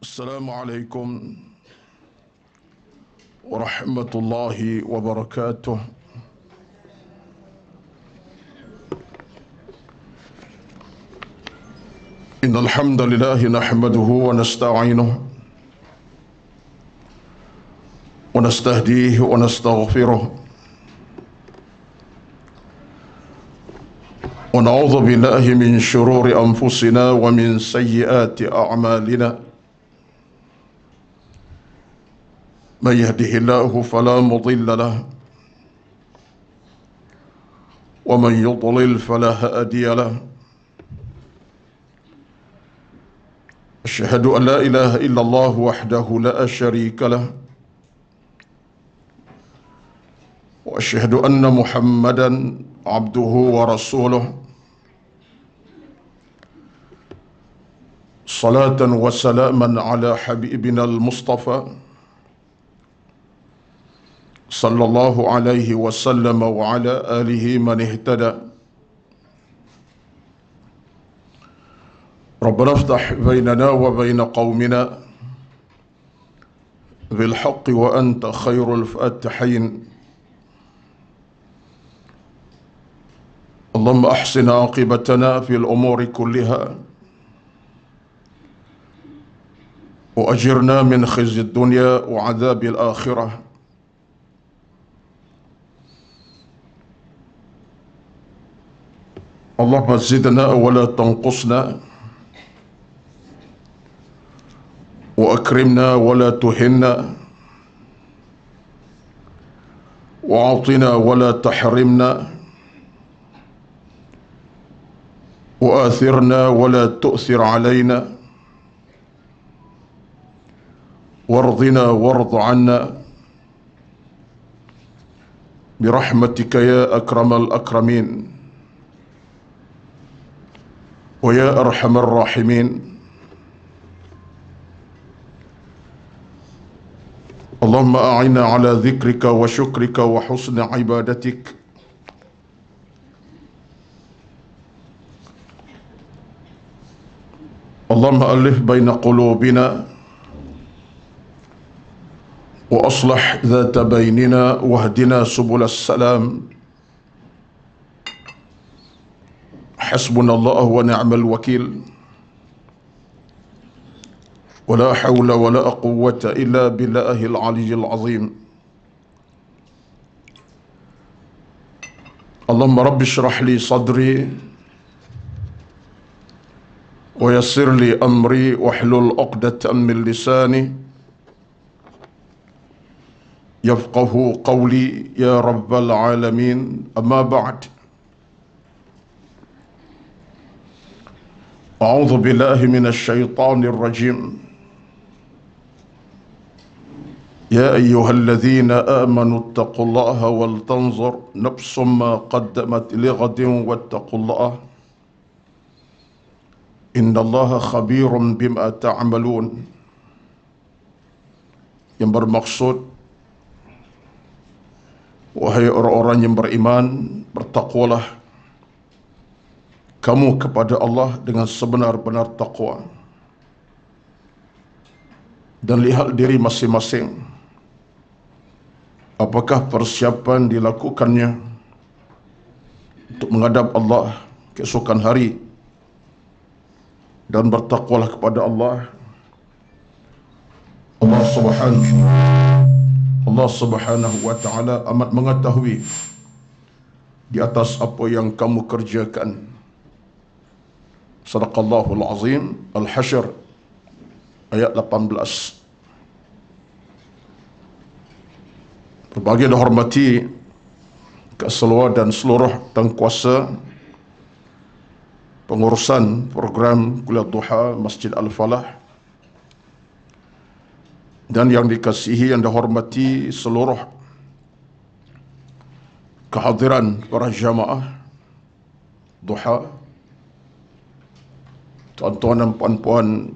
السلام عليكم ورحمة الله وبركاته. إن الحمد لله نحمده ونستعينه ونستهديه ونستغفره ونعوذ بالله من شرور أنفسنا ومن سيئات أعمالنا. من يهده الله فلا مضل له ومن يضلل فلا هادي له. أشهد أن لا إله إلا الله وحده لا شريك له وأشهد أن محمدا عبده ورسوله صلاة وسلاما على حبيبنا المصطفى صلى الله عليه وسلم وعلى آله من اهتدى. ربنا افتح بيننا وبين قومنا بالحق وأنت خير الفاتحين. اللهم أحسن عاقبتنا في الأمور كلها وأجرنا من خزي الدنيا وعذاب الآخرة. اللهم زدنا ولا تنقصنا وأكرمنا ولا تهنا وأعطنا ولا تحرمنا وآثرنا ولا تؤثر علينا وارضنا وارض عنا برحمتك يا أكرم الأكرمين ويا أرحم الراحمين. اللهم أعنا على ذكرك وشكرك وحسن عبادتك. اللهم ألف بين قلوبنا وأصلح ذات بيننا واهدنا سبل السلام. حسبنا الله ونعم الوكيل ولا حول ولا قوة إلا بالله العلي العظيم. اللهم رب اشرح لي صدري ويسر لي أمري واحلل عقدة من لساني يفقه قولي يا رب العالمين. أما بعد، أعوذ بالله من الشيطان الرجيم. يا أيها الذين آمنوا اتقوا الله ولتنظر نفس ما قدمت لغد واتقوا الله إن الله خبير بما تعملون. Yang bermaksud, wahai orang-orang yang beriman, bertakwalah kamu kepada Allah dengan sebenar-benar takwa dan lihat diri masing-masing apakah persiapan dilakukannya untuk menghadap Allah keesokan hari, dan bertakwalah kepada Allah. Allah Subhanahu wa ta'ala amat mengetahui di atas apa yang kamu kerjakan. Sadaqallahul Azim. Al-Hasyr ayat 18. Berbahagia dan hormati keseluruhan dan seluruh tengkuasa pengurusan program Kuliah Duha Masjid Al-Falah, dan yang dikasihi yang dihormati seluruh kehadiran para jamaah Duha, tuan-tuan dan puan-puan,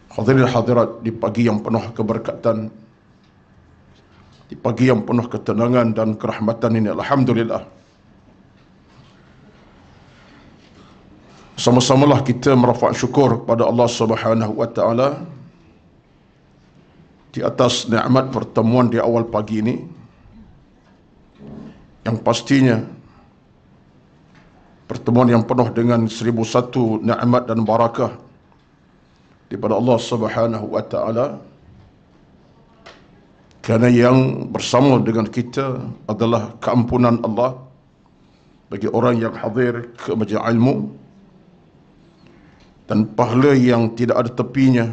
hadirin hadirat di pagi yang penuh keberkatan, di pagi yang penuh ketenangan dan kerahmatan ini. Alhamdulillah, Sama-samalah kita merafak syukur kepada Allah Subhanahu wa taala di atas nikmat pertemuan di awal pagi ini, yang pastinya pertemuan yang penuh dengan 1001 nikmat dan barakah daripada Allah Subhanahu wa taala, kerana yang bersama dengan kita adalah keampunan Allah bagi orang yang hadir ke majlis ilmu, dan pahala yang tidak ada tepinya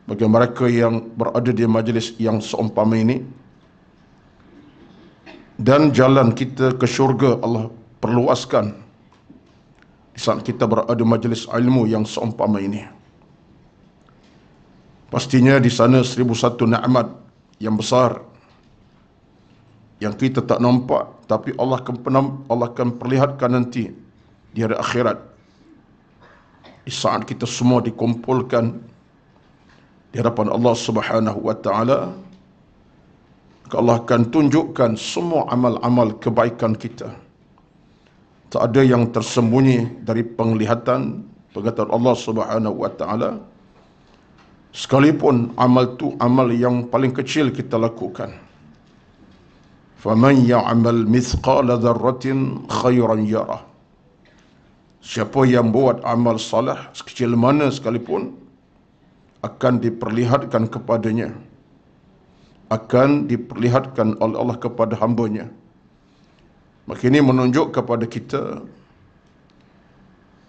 bagi mereka yang berada di majlis yang seumpama ini. Dan jalan kita ke syurga Allah perluaskan di saat kita berada di majlis ilmu yang seumpama ini. Pastinya di sana 1001 nikmat yang besar yang kita tak nampak, tapi Allah akan perlihatkan nanti di hari akhirat, di saat kita semua dikumpulkan di hadapan Allah Subhanahu wa taala. Allah akan tunjukkan semua amal-amal kebaikan kita. Tak ada yang tersembunyi dari penglihatan Allah Subhanahu wa taala. Sekalipun amal tu amal yang paling kecil kita lakukan. Faman ya'mal mithqala dzarratin khairan yarah. Siapa yang buat amal salah sekecil mana sekalipun akan diperlihatkan kepadanya, akan diperlihatkan oleh Allah kepada hamba-Nya. Maka ini menunjuk kepada kita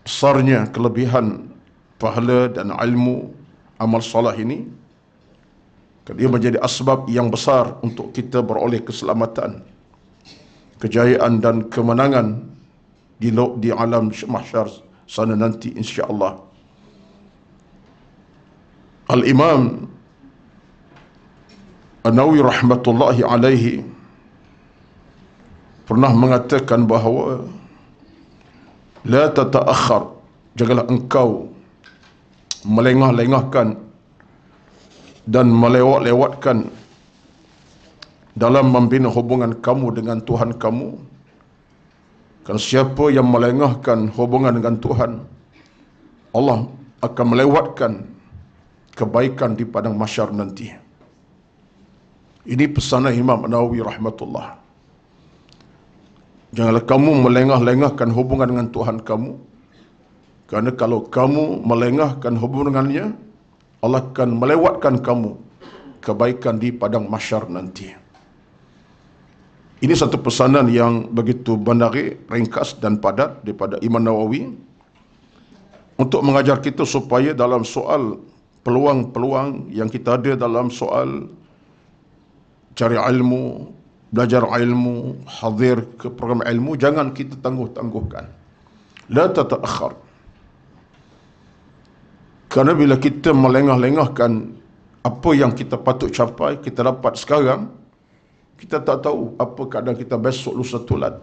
besarnya kelebihan pahala dan ilmu amal salah ini. Dia menjadi asbab yang besar untuk kita beroleh keselamatan, kejayaan dan kemenangan di alam mahsyar sana nanti, insya-Allah. Al-Imam An-Nawawi rahmatullahi alaihi pernah mengatakan bahawa la tata'akhir, janganlah engkau melengah-lengahkan dan melewat-lewatkan dalam membina hubungan kamu dengan Tuhan kamu. Kerana siapa yang melengahkan hubungan dengan Tuhan, Allah akan melewatkan kebaikan di padang mahsyar nanti. Ini pesanan Imam Nawawi rahmatullah. Janganlah kamu melengah-lengahkan hubungan dengan Tuhan kamu, kerana kalau kamu melengahkan hubungannya, Allah akan melewatkan kamu kebaikan di padang mahsyar nanti. Ini satu pesanan yang begitu menarik, ringkas dan padat daripada Imam Nawawi untuk mengajar kita supaya dalam soal peluang-peluang yang kita ada dalam soal cari ilmu, belajar ilmu, hadir ke program ilmu, jangan kita tangguh-tangguhkan. La tata'akhir. Kerana bila kita melengah-lengahkan apa yang kita patut capai, kita dapat sekarang, kita tak tahu apa keadaan kita besok, lusa, tulat.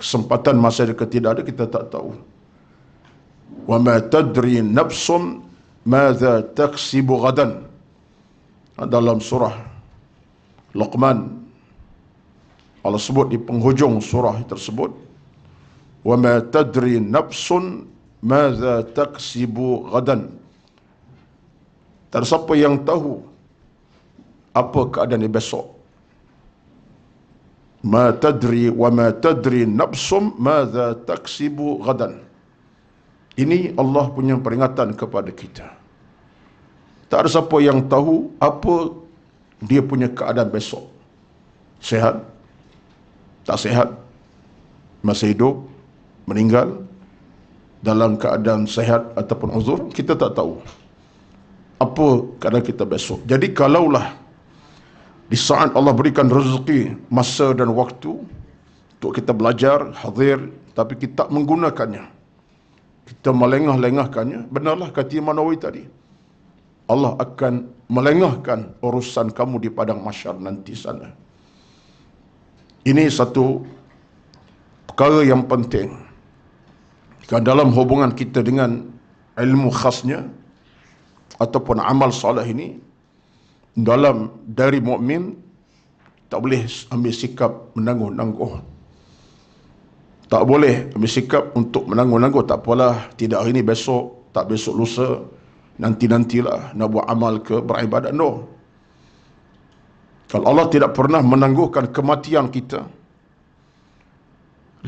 Kesempatan masa dekat tidak ada, kita tak tahu. Wa ma tadri nafsum madza taksibu ghadan. Dalam surah Luqman, Allah sebut di penghujung surah tersebut, wa ma tadri nafsun madza taksibu ghadan. Tak ada siapa yang tahu apa keadaan besok. Ma tadri wa ma tadri nafsum madza taksibu ghadan. Ini Allah punya peringatan kepada kita. Tak ada siapa yang tahu apa dia punya keadaan besok. Sehat, tak sehat, masih hidup, meninggal, dalam keadaan sehat ataupun uzur, kita tak tahu apa keadaan kita besok. Jadi kalaulah di saat Allah berikan rezeki, masa dan waktu untuk kita belajar, hadir, tapi kita tak menggunakannya, kita melengah-lengahkannya, benarlah kata Imam Nawawi tadi, Allah akan melengahkan urusan kamu di padang mahsyar nanti sana. Ini satu perkara yang penting. Kan dalam hubungan kita dengan ilmu khasnya ataupun amal soleh ini, dalam dari mukmin tak boleh ambil sikap menangguh-nangguh. Tak boleh ambil sikap untuk menangguh-nangguh, tak apalah, tidak hari ini, besok, tak besok lusa, nanti-nantilah nak buat amal ke, beribadat. No. Kalau Allah tidak pernah menangguhkan kematian kita,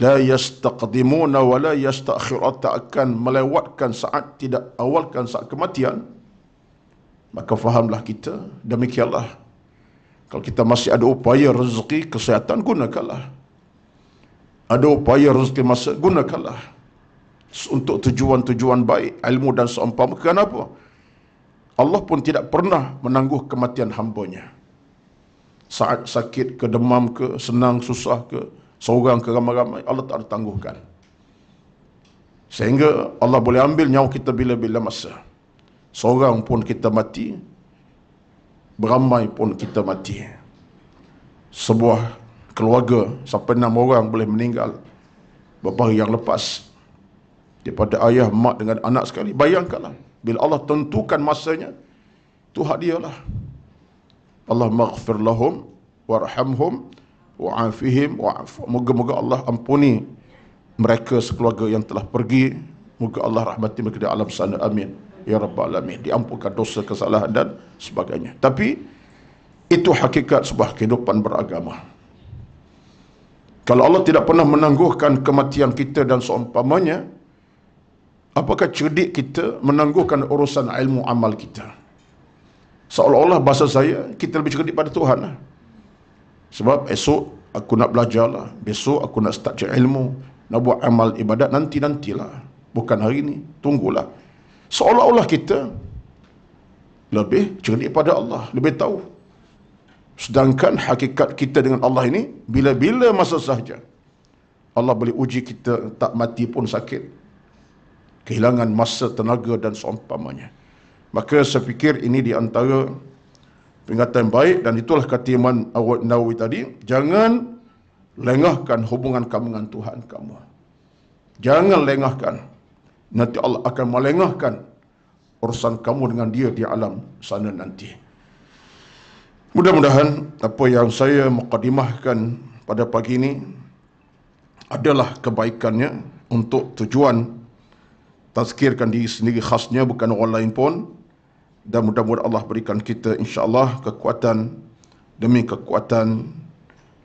la yastaqdimuna wa la yastakhirun, tak akan melewatkan saat, tidak awalkan saat kematian, maka fahamlah kita, demikianlah. Kalau kita masih ada upaya rezeki kesihatan, gunakanlah. Ada upaya rezeki masa, gunakanlah untuk tujuan-tujuan baik, ilmu dan seumpama. Kenapa? Allah pun tidak pernah menangguh kematian hambanya. Saat sakit ke, demam ke, senang, susah ke, seorang ke, ramai-ramai, Allah tak ada tangguhkan. Sehingga Allah boleh ambil nyawa kita bila-bila masa. Seorang pun kita mati, beramai pun kita mati. Sebuah keluarga sampai 6 orang boleh meninggal beberapa hari yang lepas, daripada ayah, mak dengan anak sekali. Bayangkanlah, bila Allah tentukan masanya, itu hak dia lah. Allah maghfir lahum warhamhum wa'afihim wa'afu. Moga-moga Allah ampuni mereka sekeluarga yang telah pergi. Moga Allah rahmati mereka di alam sana. Amin ya rabbal alamin. Diampunkan dosa, kesalahan dan sebagainya. Tapi itu hakikat sebuah kehidupan beragama. Kalau Allah tidak pernah menangguhkan kematian kita dan seumpamanya, apakah cerdik kita menangguhkan urusan ilmu amal kita? Seolah-olah bahasa saya, kita lebih cerdik pada Tuhan lah. Sebab esok aku nak belajar lah, besok aku nak start cari ilmu, nak buat amal ibadat, nanti-nantilah, bukan hari ini, tunggulah. Seolah-olah kita lebih cerdik pada Allah, lebih tahu. Sedangkan hakikat kita dengan Allah ini, bila-bila masa sahaja Allah boleh uji kita, tak mati pun sakit, kehilangan masa, tenaga dan seumpamanya. Maka saya fikir ini di antara peringatan baik, dan itulah kata Imam Nawawi tadi, jangan lengahkan hubungan kamu dengan Tuhan kamu. Jangan lengahkan, nanti Allah akan melengahkan urusan kamu dengan dia di alam sana nanti. Mudah-mudahan apa yang saya mukadimahkan pada pagi ini adalah kebaikannya untuk tujuan tazkirkan diri sendiri khasnya, bukan orang lain pun. Dan mudah-mudahan Allah berikan kita insya-Allah kekuatan demi kekuatan,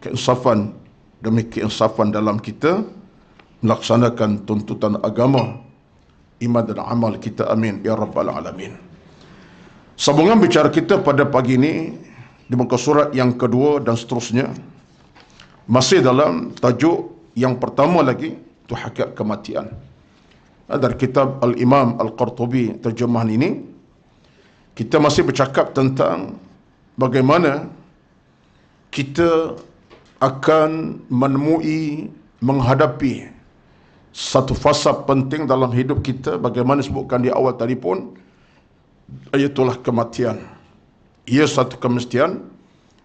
keinsafan demi keinsafan dalam kita melaksanakan tuntutan agama, iman dan amal kita. Amin ya rabbal alamin. Sambungan bicara kita pada pagi ini di muka surat yang kedua dan seterusnya, masih dalam tajuk yang pertama lagi, itu hakikat kematian. Dari kitab Al-Imam Al-Qurtubi terjemahan ini, kita masih bercakap tentang bagaimana kita akan menemui, menghadapi satu fasa penting dalam hidup kita. Bagaimana disebutkan di awal tadi pun, iaitulah kematian. Ia satu kemestian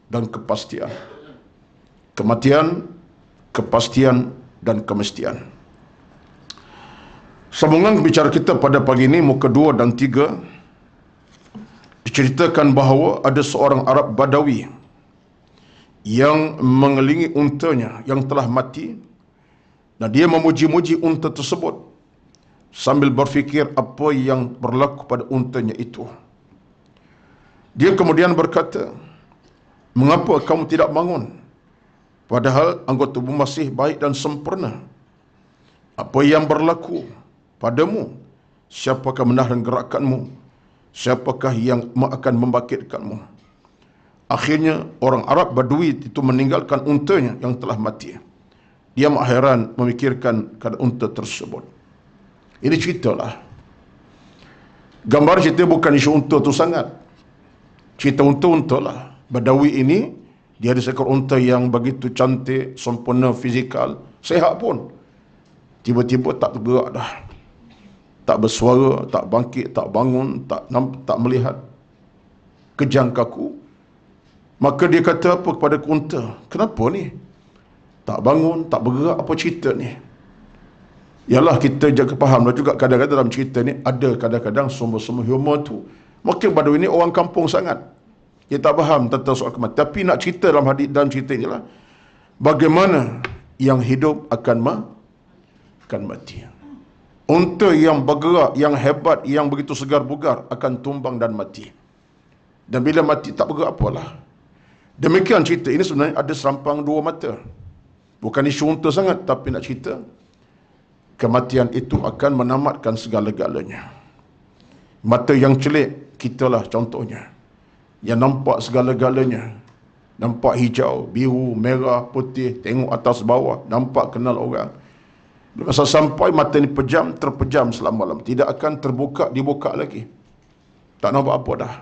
dan kepastian. Kematian, kepastian dan kemestian. Sambungan bicara kita pada pagi ini, muka 2 dan 3, diceritakan bahawa ada seorang Arab Badawi yang mengelilingi untanya yang telah mati, dan dia memuji-muji unta tersebut sambil berfikir apa yang berlaku pada untanya itu. Dia kemudian berkata, mengapa kamu tidak bangun? Padahal anggota tubuh masih baik dan sempurna. Apa yang berlaku padamu? Siapakah menahan gerakanmu? Siapakah yang akan membangkitkanmu? Akhirnya orang Arab Badui itu meninggalkan untanya yang telah mati. Dia heran memikirkan keadaan unta tersebut. Ini ceritalah. Gambar cerita bukan isu unta tu sangat. Cerita unta-unta lah. Badawi ini, dia ada seekor unta yang begitu cantik, sempurna fizikal, sehat pun. Tiba-tiba tak bergerak dah. Tak bersuara, tak bangkit, tak bangun, tak melihat, kejang kaku. Maka dia kata apa kepada unta? Kenapa ni? Tak bangun, tak bergerak, apa cerita ni? Yalah, kita jaga faham juga kadang-kadang dalam cerita ni ada kadang-kadang sumber-sumber humor tu. Mungkin Badawi ni orang kampung sangat, dia tak faham tentang soal kematian. Tapi nak cerita dalam cerita inilah bagaimana yang hidup akan akan mati. Unta yang bergerak, yang hebat, yang begitu segar bugar akan tumbang dan mati. Dan bila mati tak bergerak apalah. Demikian cerita ini sebenarnya ada serampang dua mata. Bukan isu unta sangat, tapi nak cerita kematian itu akan menamatkan segala-galanya. Mata yang celik, kitalah contohnya, yang nampak segala-galanya. Nampak hijau, biru, merah, putih, tengok atas bawah, nampak kenal orang. Masa sampai mata ni pejam, terpejam selama-lamanya. Tidak akan terbuka, dibuka lagi. Tak nampak apa dah.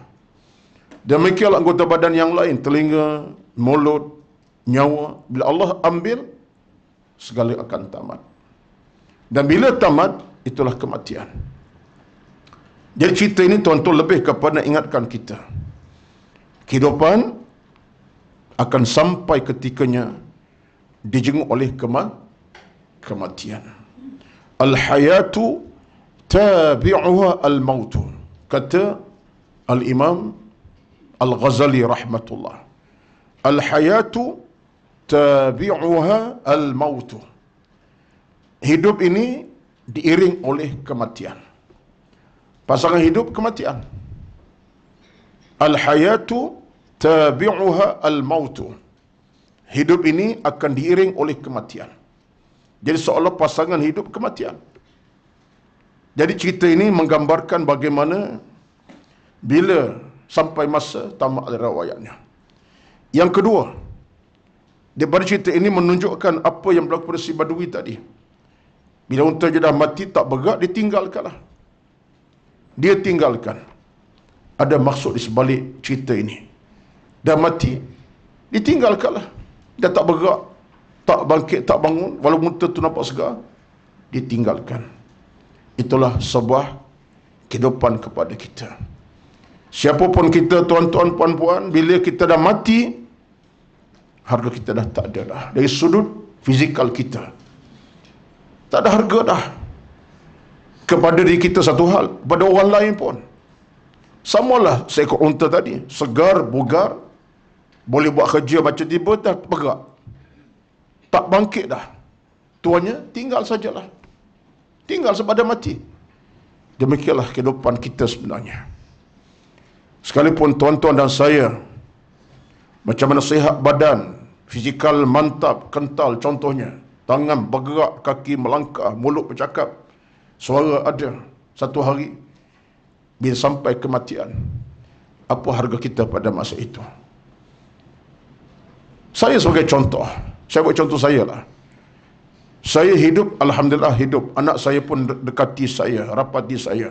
Demikianlah anggota badan yang lain, telinga, mulut, nyawa. Bila Allah ambil, segala akan tamat. Dan bila tamat, itulah kematian. Jadi cerita ini tuan-tuan lebih kepada ingatkan kita. Kehidupan akan sampai ketikanya dijenguk oleh kematian. Al-hayatu tabi'uha al-mautu. Kata Al-Imam Al-Ghazali rahmatullah. Al-hayatu tabi'uha al-mautu. Hidup ini diiring oleh kematian. Pasangan hidup, kematian. Al-hayatu tabi'uha al-mautu. Hidup ini akan diiring oleh kematian. Jadi seolah pasangan hidup, kematian. Jadi cerita ini menggambarkan bagaimana bila sampai masa tamat riwayatnya. Yang kedua, daripada cerita ini menunjukkan apa yang berlaku pada si Badui tadi. Bila unta dia dah mati, tak bergerak, dia tinggalkanlah. Dia tinggalkan. Ada maksud di sebalik cerita ini. Dah mati, ditinggalkanlah. Dia tak bergerak, tak bangkit, tak bangun, walaupun unta tu nampak segar, ditinggalkan. Itulah sebuah kehidupan kepada kita. Siapapun kita, tuan-tuan, puan-puan, bila kita dah mati, harga kita dah tak ada dah. Dari sudut fizikal kita, tak ada harga dah. Kepada diri kita satu hal, pada orang lain pun. Samalah seekor unta tadi, segar, bugar, boleh buat kerja macam tiba, dah bergerak, tak bangkit dah. Tuannya tinggal sajalah. Tinggal sepada mati. Demikianlah kehidupan kita sebenarnya. Sekalipun tuan-tuan dan saya, macam mana sihat badan, fizikal mantap, kental contohnya, tangan bergerak, kaki melangkah, mulut bercakap, suara ada, satu hari bila sampai kematian, apa harga kita pada masa itu? Saya sebagai contoh, saya buat contoh saya lah. Saya hidup, alhamdulillah hidup. Anak saya pun dekati saya, rapati saya.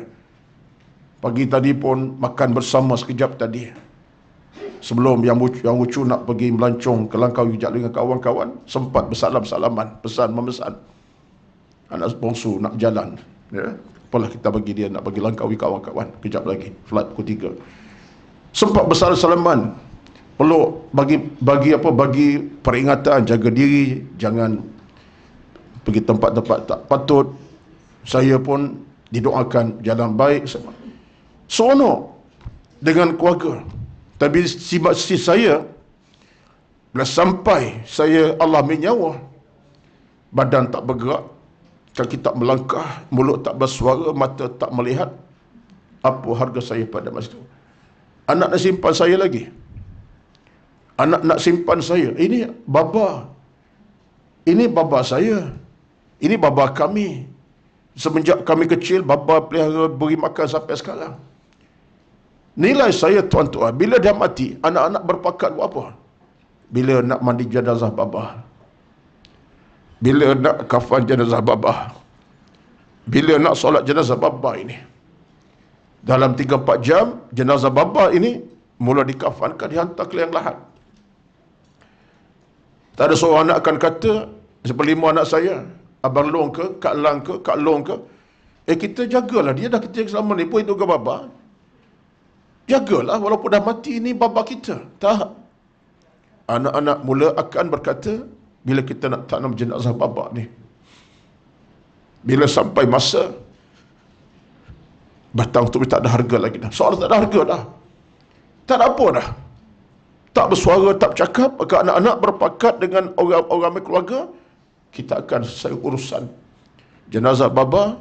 Pagi tadi pun makan bersama sekejap tadi. Sebelum yang lucu nak pergi melancong ke Langkawi dengan kawan-kawan, sempat bersalam-salaman, pesan memesan. Anak bongsu nak jalan, ya. Apalah kita bagi dia nak pergi Langkawi kawan-kawan, kejap lagi flight pukul 3. Sempat bersalam-salaman. Perlu bagi peringatan, jaga diri, jangan pergi tempat-tempat tak patut. Saya pun didoakan jalan baik. Seronok dengan keluarga. Tapi si saya, bila sampai saya Allah ambil nyawa, badan tak bergerak, kaki tak melangkah, mulut tak bersuara, mata tak melihat, apa harga saya pada masa itu? Anak nak simpan saya lagi. Anak nak simpan saya. Ini baba saya. Ini baba kami. Semenjak kami kecil, baba pelihara beri makan sampai sekarang. Nilai saya, tuan-tuan, bila dia mati, anak-anak berpakat buat apa? Bila nak mandi jenazah baba, bila nak kafan jenazah baba, bila nak solat jenazah baba ini. Dalam 3-4 jam, jenazah baba ini mula dikafankan, dihantar ke liang lahat. Tak ada seorang anak akan kata, seperti 5 anak saya, Abang Long ke, Kak Lang ke, Kak Long ke, kita jagalah dia, dah kita selama ni pun itu ke baba. Jagalah walaupun dah mati, ini baba kita. Tak. Anak-anak mula akan berkata, bila kita nak tanam jenazah baba ni, bila sampai masa batang tu tak ada harga lagi dah. Soal tak ada harga dah. Tak ada apa dah. Tak bersuara, tak bercakap, maka anak-anak berpakat dengan orang-orang keluarga, kita akan selesai urusan. Jenazah baba,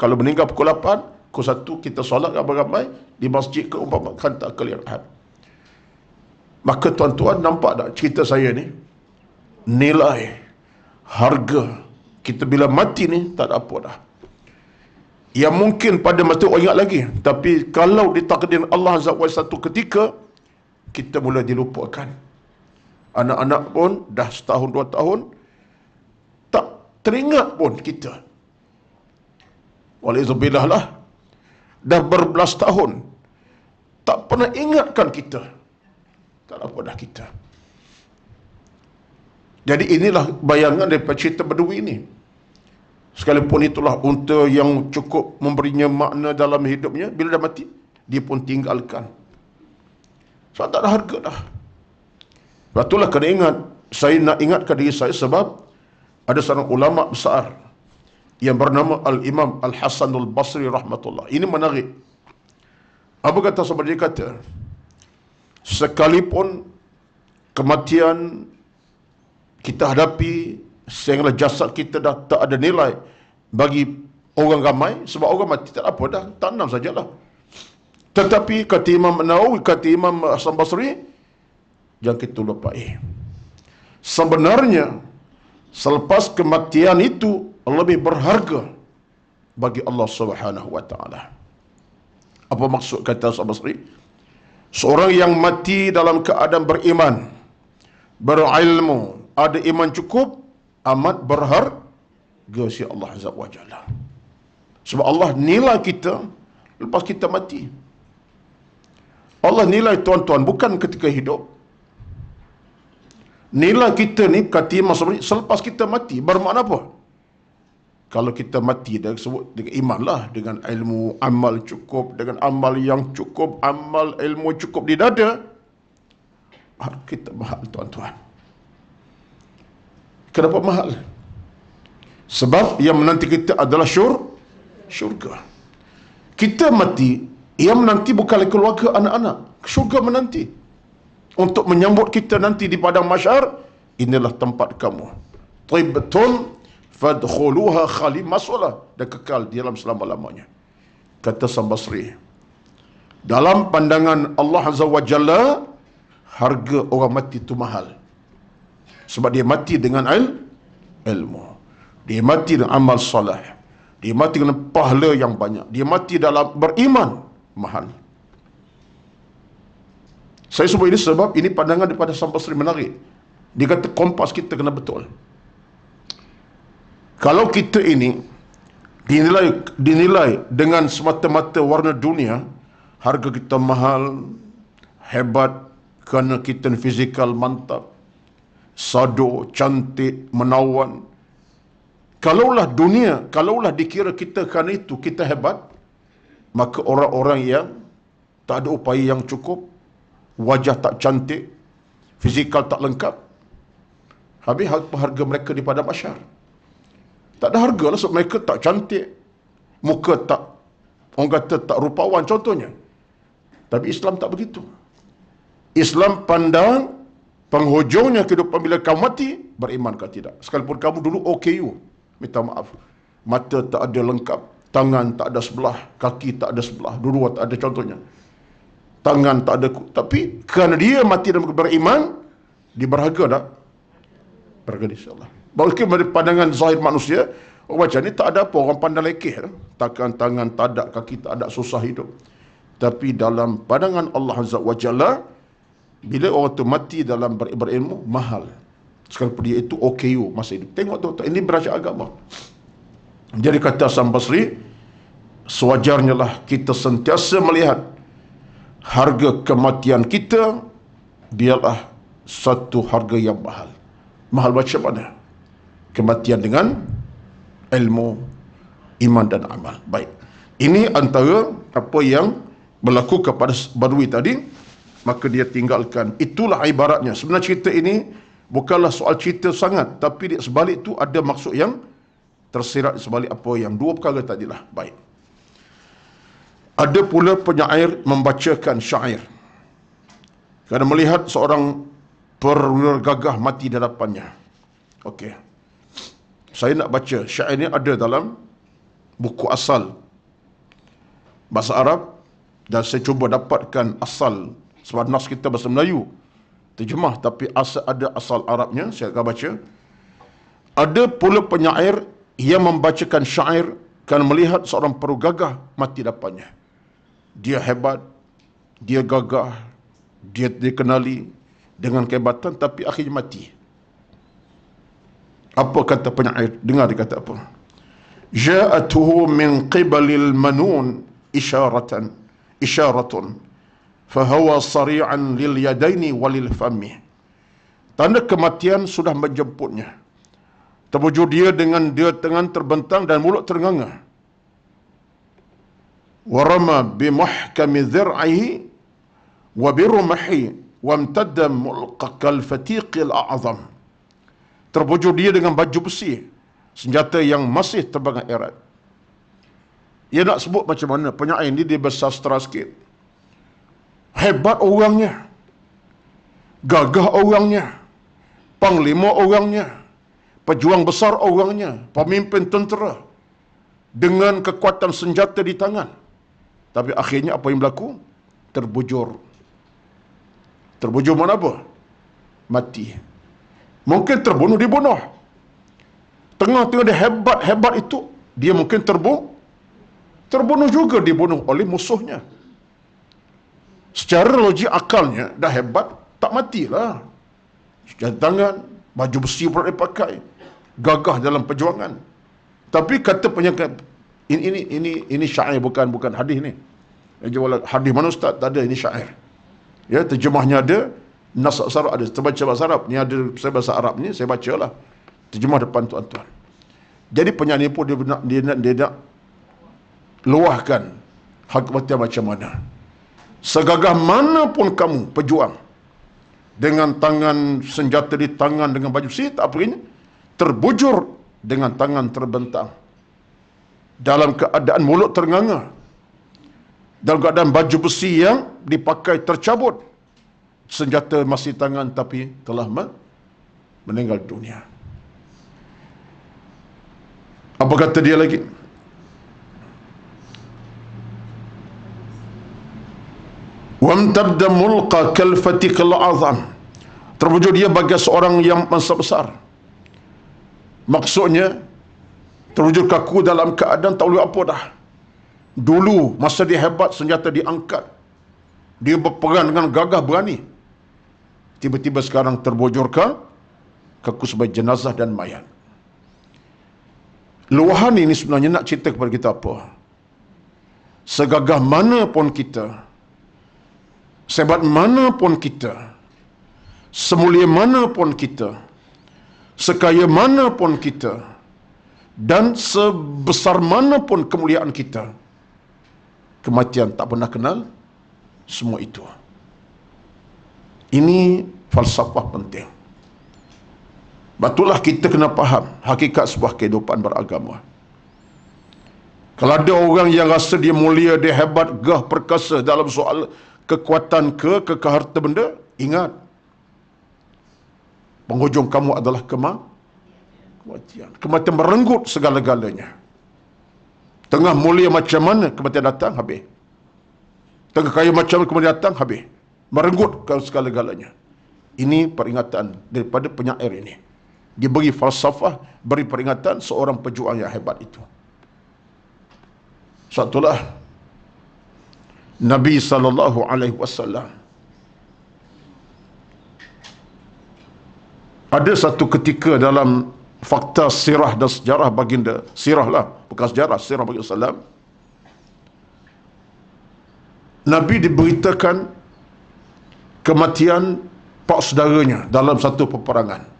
kalau meninggal pukul 8, pukul 1 kita solat ramai-ramai di masjid keumpamaan tak kali Ahad. Maka tuan-tuan nampak tak cerita saya ni? Nilai, harga kita bila mati ni tak ada apa dah. Yang mungkin pada masa orang ingat lagi, tapi kalau ditakdir Allah Azza wa Jalla satu ketika kita mula dilupakan. Anak-anak pun dah setahun 2 tahun tak teringat pun kita. Walizubillah lah, dah berbelas tahun tak pernah ingatkan kita. Tak apa dah kita. Jadi inilah bayangan daripada cerita Badui ini. Sekalipun itulah unta yang cukup memberinya makna dalam hidupnya, bila dah mati dia pun tinggalkan. Sebab tak ada harga dah. Sebab itulah kena ingat, saya nak ingatkan diri saya sebab ada seorang ulama besar yang bernama Al-Imam Al-Hasanul Basri rahmatullah. Ini menarik. Apa kata sahabat dia kata, sekalipun kematian kita hadapi sehingga jasad kita dah tak ada nilai bagi orang ramai, sebab orang mati tak apa dah, tanam sajalah. Tetapi kata Imam Nawawi, kata Imam Hasan Basri, jangan kita lupai, sebenarnya selepas kematian itu lebih berharga bagi Allah Subhanahu wa taala. Apa maksud kata Hasan Basri? Seorang yang mati dalam keadaan beriman, berilmu, ada iman cukup, amat berharga si Allah Azza wa Jalla. Sebab Allah nilai kita lepas kita mati. Allah nilai tuan-tuan bukan ketika hidup. Nilai kita ni kata Imam Sabri selepas kita mati. Bermakna apa? Kalau kita mati sebut dengan iman lah, dengan ilmu, amal cukup, dengan amal yang cukup, amal ilmu cukup di dada, kita mahal tuan-tuan. Kenapa mahal? Sebab yang menanti kita adalah syurga. Kita mati, yang menanti bukanlah keluarga, anak-anak. Syurga menanti untuk menyambut kita nanti di padang mahsyar. Inilah tempat kamu, tibtum fadkhuluha khalid, masuklah dan kekal di dalam selama-lamanya. Kata Hasan Basri, dalam pandangan Allah Azza wa Jalla, harga orang mati itu mahal. Sebab dia mati dengan ilmu, dia mati dengan amal soleh, dia mati dengan pahala yang banyak, dia mati dalam beriman, mahal. Saya sebut ini sebab ini pandangan daripada Hasan Basri menarik. Dia kata kompas kita kena betul. Kalau kita ini dinilai dengan semata-mata warna dunia, harga kita mahal, hebat, kerana kita fizikal mantap, sado, cantik, menawan. Kalaulah dunia, kalaulah dikira kita kerana itu kita hebat, maka orang-orang yang tak ada upaya yang cukup, wajah tak cantik, fizikal tak lengkap, habis harga mereka di padang mahsyar. Tak ada harga lah sebab mereka tak cantik, muka tak, orang kata tak rupawan contohnya. Tapi Islam tak begitu. Islam pandang penghujungnya kehidupan bila kamu mati, beriman ke tidak. Sekalipun kamu dulu OKU, minta maaf, mata tak ada lengkap, tangan tak ada sebelah, kaki tak ada sebelah, dua-dua tak ada contohnya, tangan tak ada, tapi kerana dia mati dan beriman, dia berharga tak? Berharga insyaAllah. Bahkan pada pandangan zahir manusia, orang macam ni tak ada apa, orang pandang lekeh, takkan tangan tak ada, kaki tak ada, susah hidup. Tapi dalam pandangan Allah Azza wa Jalla, bila orang tu mati dalam berilmu, mahal. Sekalipun dia itu OKU masa hidup. Tengok tu, ini berasyik agama. Jadi kata Hasan Basri, sewajarnya lah kita sentiasa melihat harga kematian kita, biarlah satu harga yang mahal. Mahal macam mana? Kematian dengan ilmu, iman dan amal. Baik. Ini antara apa yang berlaku kepada Badui tadi, maka dia tinggalkan. Itulah ibaratnya. Sebenarnya cerita ini bukanlah soal cerita sangat, tapi di sebalik itu ada maksud yang tersirat di sebalik apa yang dua perkara tadilah. Baik. Ada pula penyair membacakan syair kerana melihat seorang perwira gagah mati di hadapannya. Okey. Saya nak baca syair ini ada dalam buku asal bahasa Arab, dan saya cuba dapatkan asal, sebab nas kita bahasa Melayu terjemah, tapi ada asal Arabnya. Saya akan baca. Ada pula penyair yang membacakan syair kerana melihat seorang perlu gagah mati depannya. Dia hebat, dia gagah, dia dikenali dengan kehebatan, tapi akhirnya mati. Apa kata penyair? Dengar dia kata apa. Ja'atuhu min qibalil manun isyaratun fahawa sari'an lil yadaini walil fami. Tanda kematian sudah menjemputnya. Terwujud dia dengan dia tangan terbentang dan mulut ternganga. Warama bimuhkami dhir'ihi wa birumahi wamtadda mulqakal fatiqil a'zam. Terwujud dia dengan baju besi, senjata yang masih terbang erat. Ia nak sebut macam mana penyair ini, dia bersastra sikit. Hebat orangnya, gagah orangnya, panglima orangnya, pejuang besar orangnya, pemimpin tentera dengan kekuatan senjata di tangan. Tapi akhirnya apa yang berlaku? Terbujur. Terbujur mana apa? Mati. Mungkin terbunuh, dibunuh. Tengah-tengah dia hebat itu, dia mungkin terbunuh juga, dibunuh oleh musuhnya. Secara logik akalnya, dah hebat, tak matilah. Senjata tangan, baju besi pula dia pakai, gagah dalam perjuangan. Tapi kata penyakit, ini syair, bukan hadis ni. Hadis mana ustaz? Tak ada, ini syair. Ya, terjemahnya ada, nas Arab ada, terbaca bahasa Arab. Ni ada saya bahasa Arab ni, saya bacalah. Terjemah depan tuan-tuan. Jadi penyanyi pun dia nak luahkan hak kematian macam mana. Segagah mana pun kamu pejuang, dengan tangan senjata di tangan, dengan baju besi, tak apa ini, terbujur dengan tangan terbentang, dalam keadaan mulut ternganga, dalam keadaan baju besi yang dipakai tercabut, senjata masih tangan tapi telah meninggal dunia. Apa kata dia lagi? Wamtabda mulqa kal fatiqil azam. Terwujud dia bagi seorang yang masa besar. Maksudnya terwujud kaku dalam keadaan tak boleh apa dah. Dulu masa dia hebat, senjata diangkat, dia berperang dengan gagah berani. Tiba-tiba sekarang terbujur kaku sebagai jenazah dan mayat. Luahan ini sebenarnya nak cerita kepada kita apa? Segagah mana pun kita, sehebat mana pun kita, semulia mana pun kita, sekaya mana pun kita, dan sebesar mana pun kemuliaan kita, kematian tak pernah kenal semua itu. Ini falsafah penting. Betullah kita kena faham hakikat sebuah kehidupan beragama. Kalau ada orang yang rasa dia mulia, dia hebat, gah, perkasa dalam soal kekuatan ke harta benda, ingat, penghujung kamu adalah kematian. Kematian merenggut segala-galanya. Tengah mulia macam mana kematian datang, habis. Tengah kaya macam mana kematian datang, habis. Merenggut segala-galanya. Ini peringatan daripada penyair ini. Dia beri falsafah, beri peringatan seorang pejuang yang hebat itu. Satulah Nabi SAW. Ada satu ketika dalam fakta sirah dan sejarah baginda, sirah lah, bukan sejarah, sirah baginda SAW, Nabi diberitakan kematian pak saudaranya dalam satu peperangan.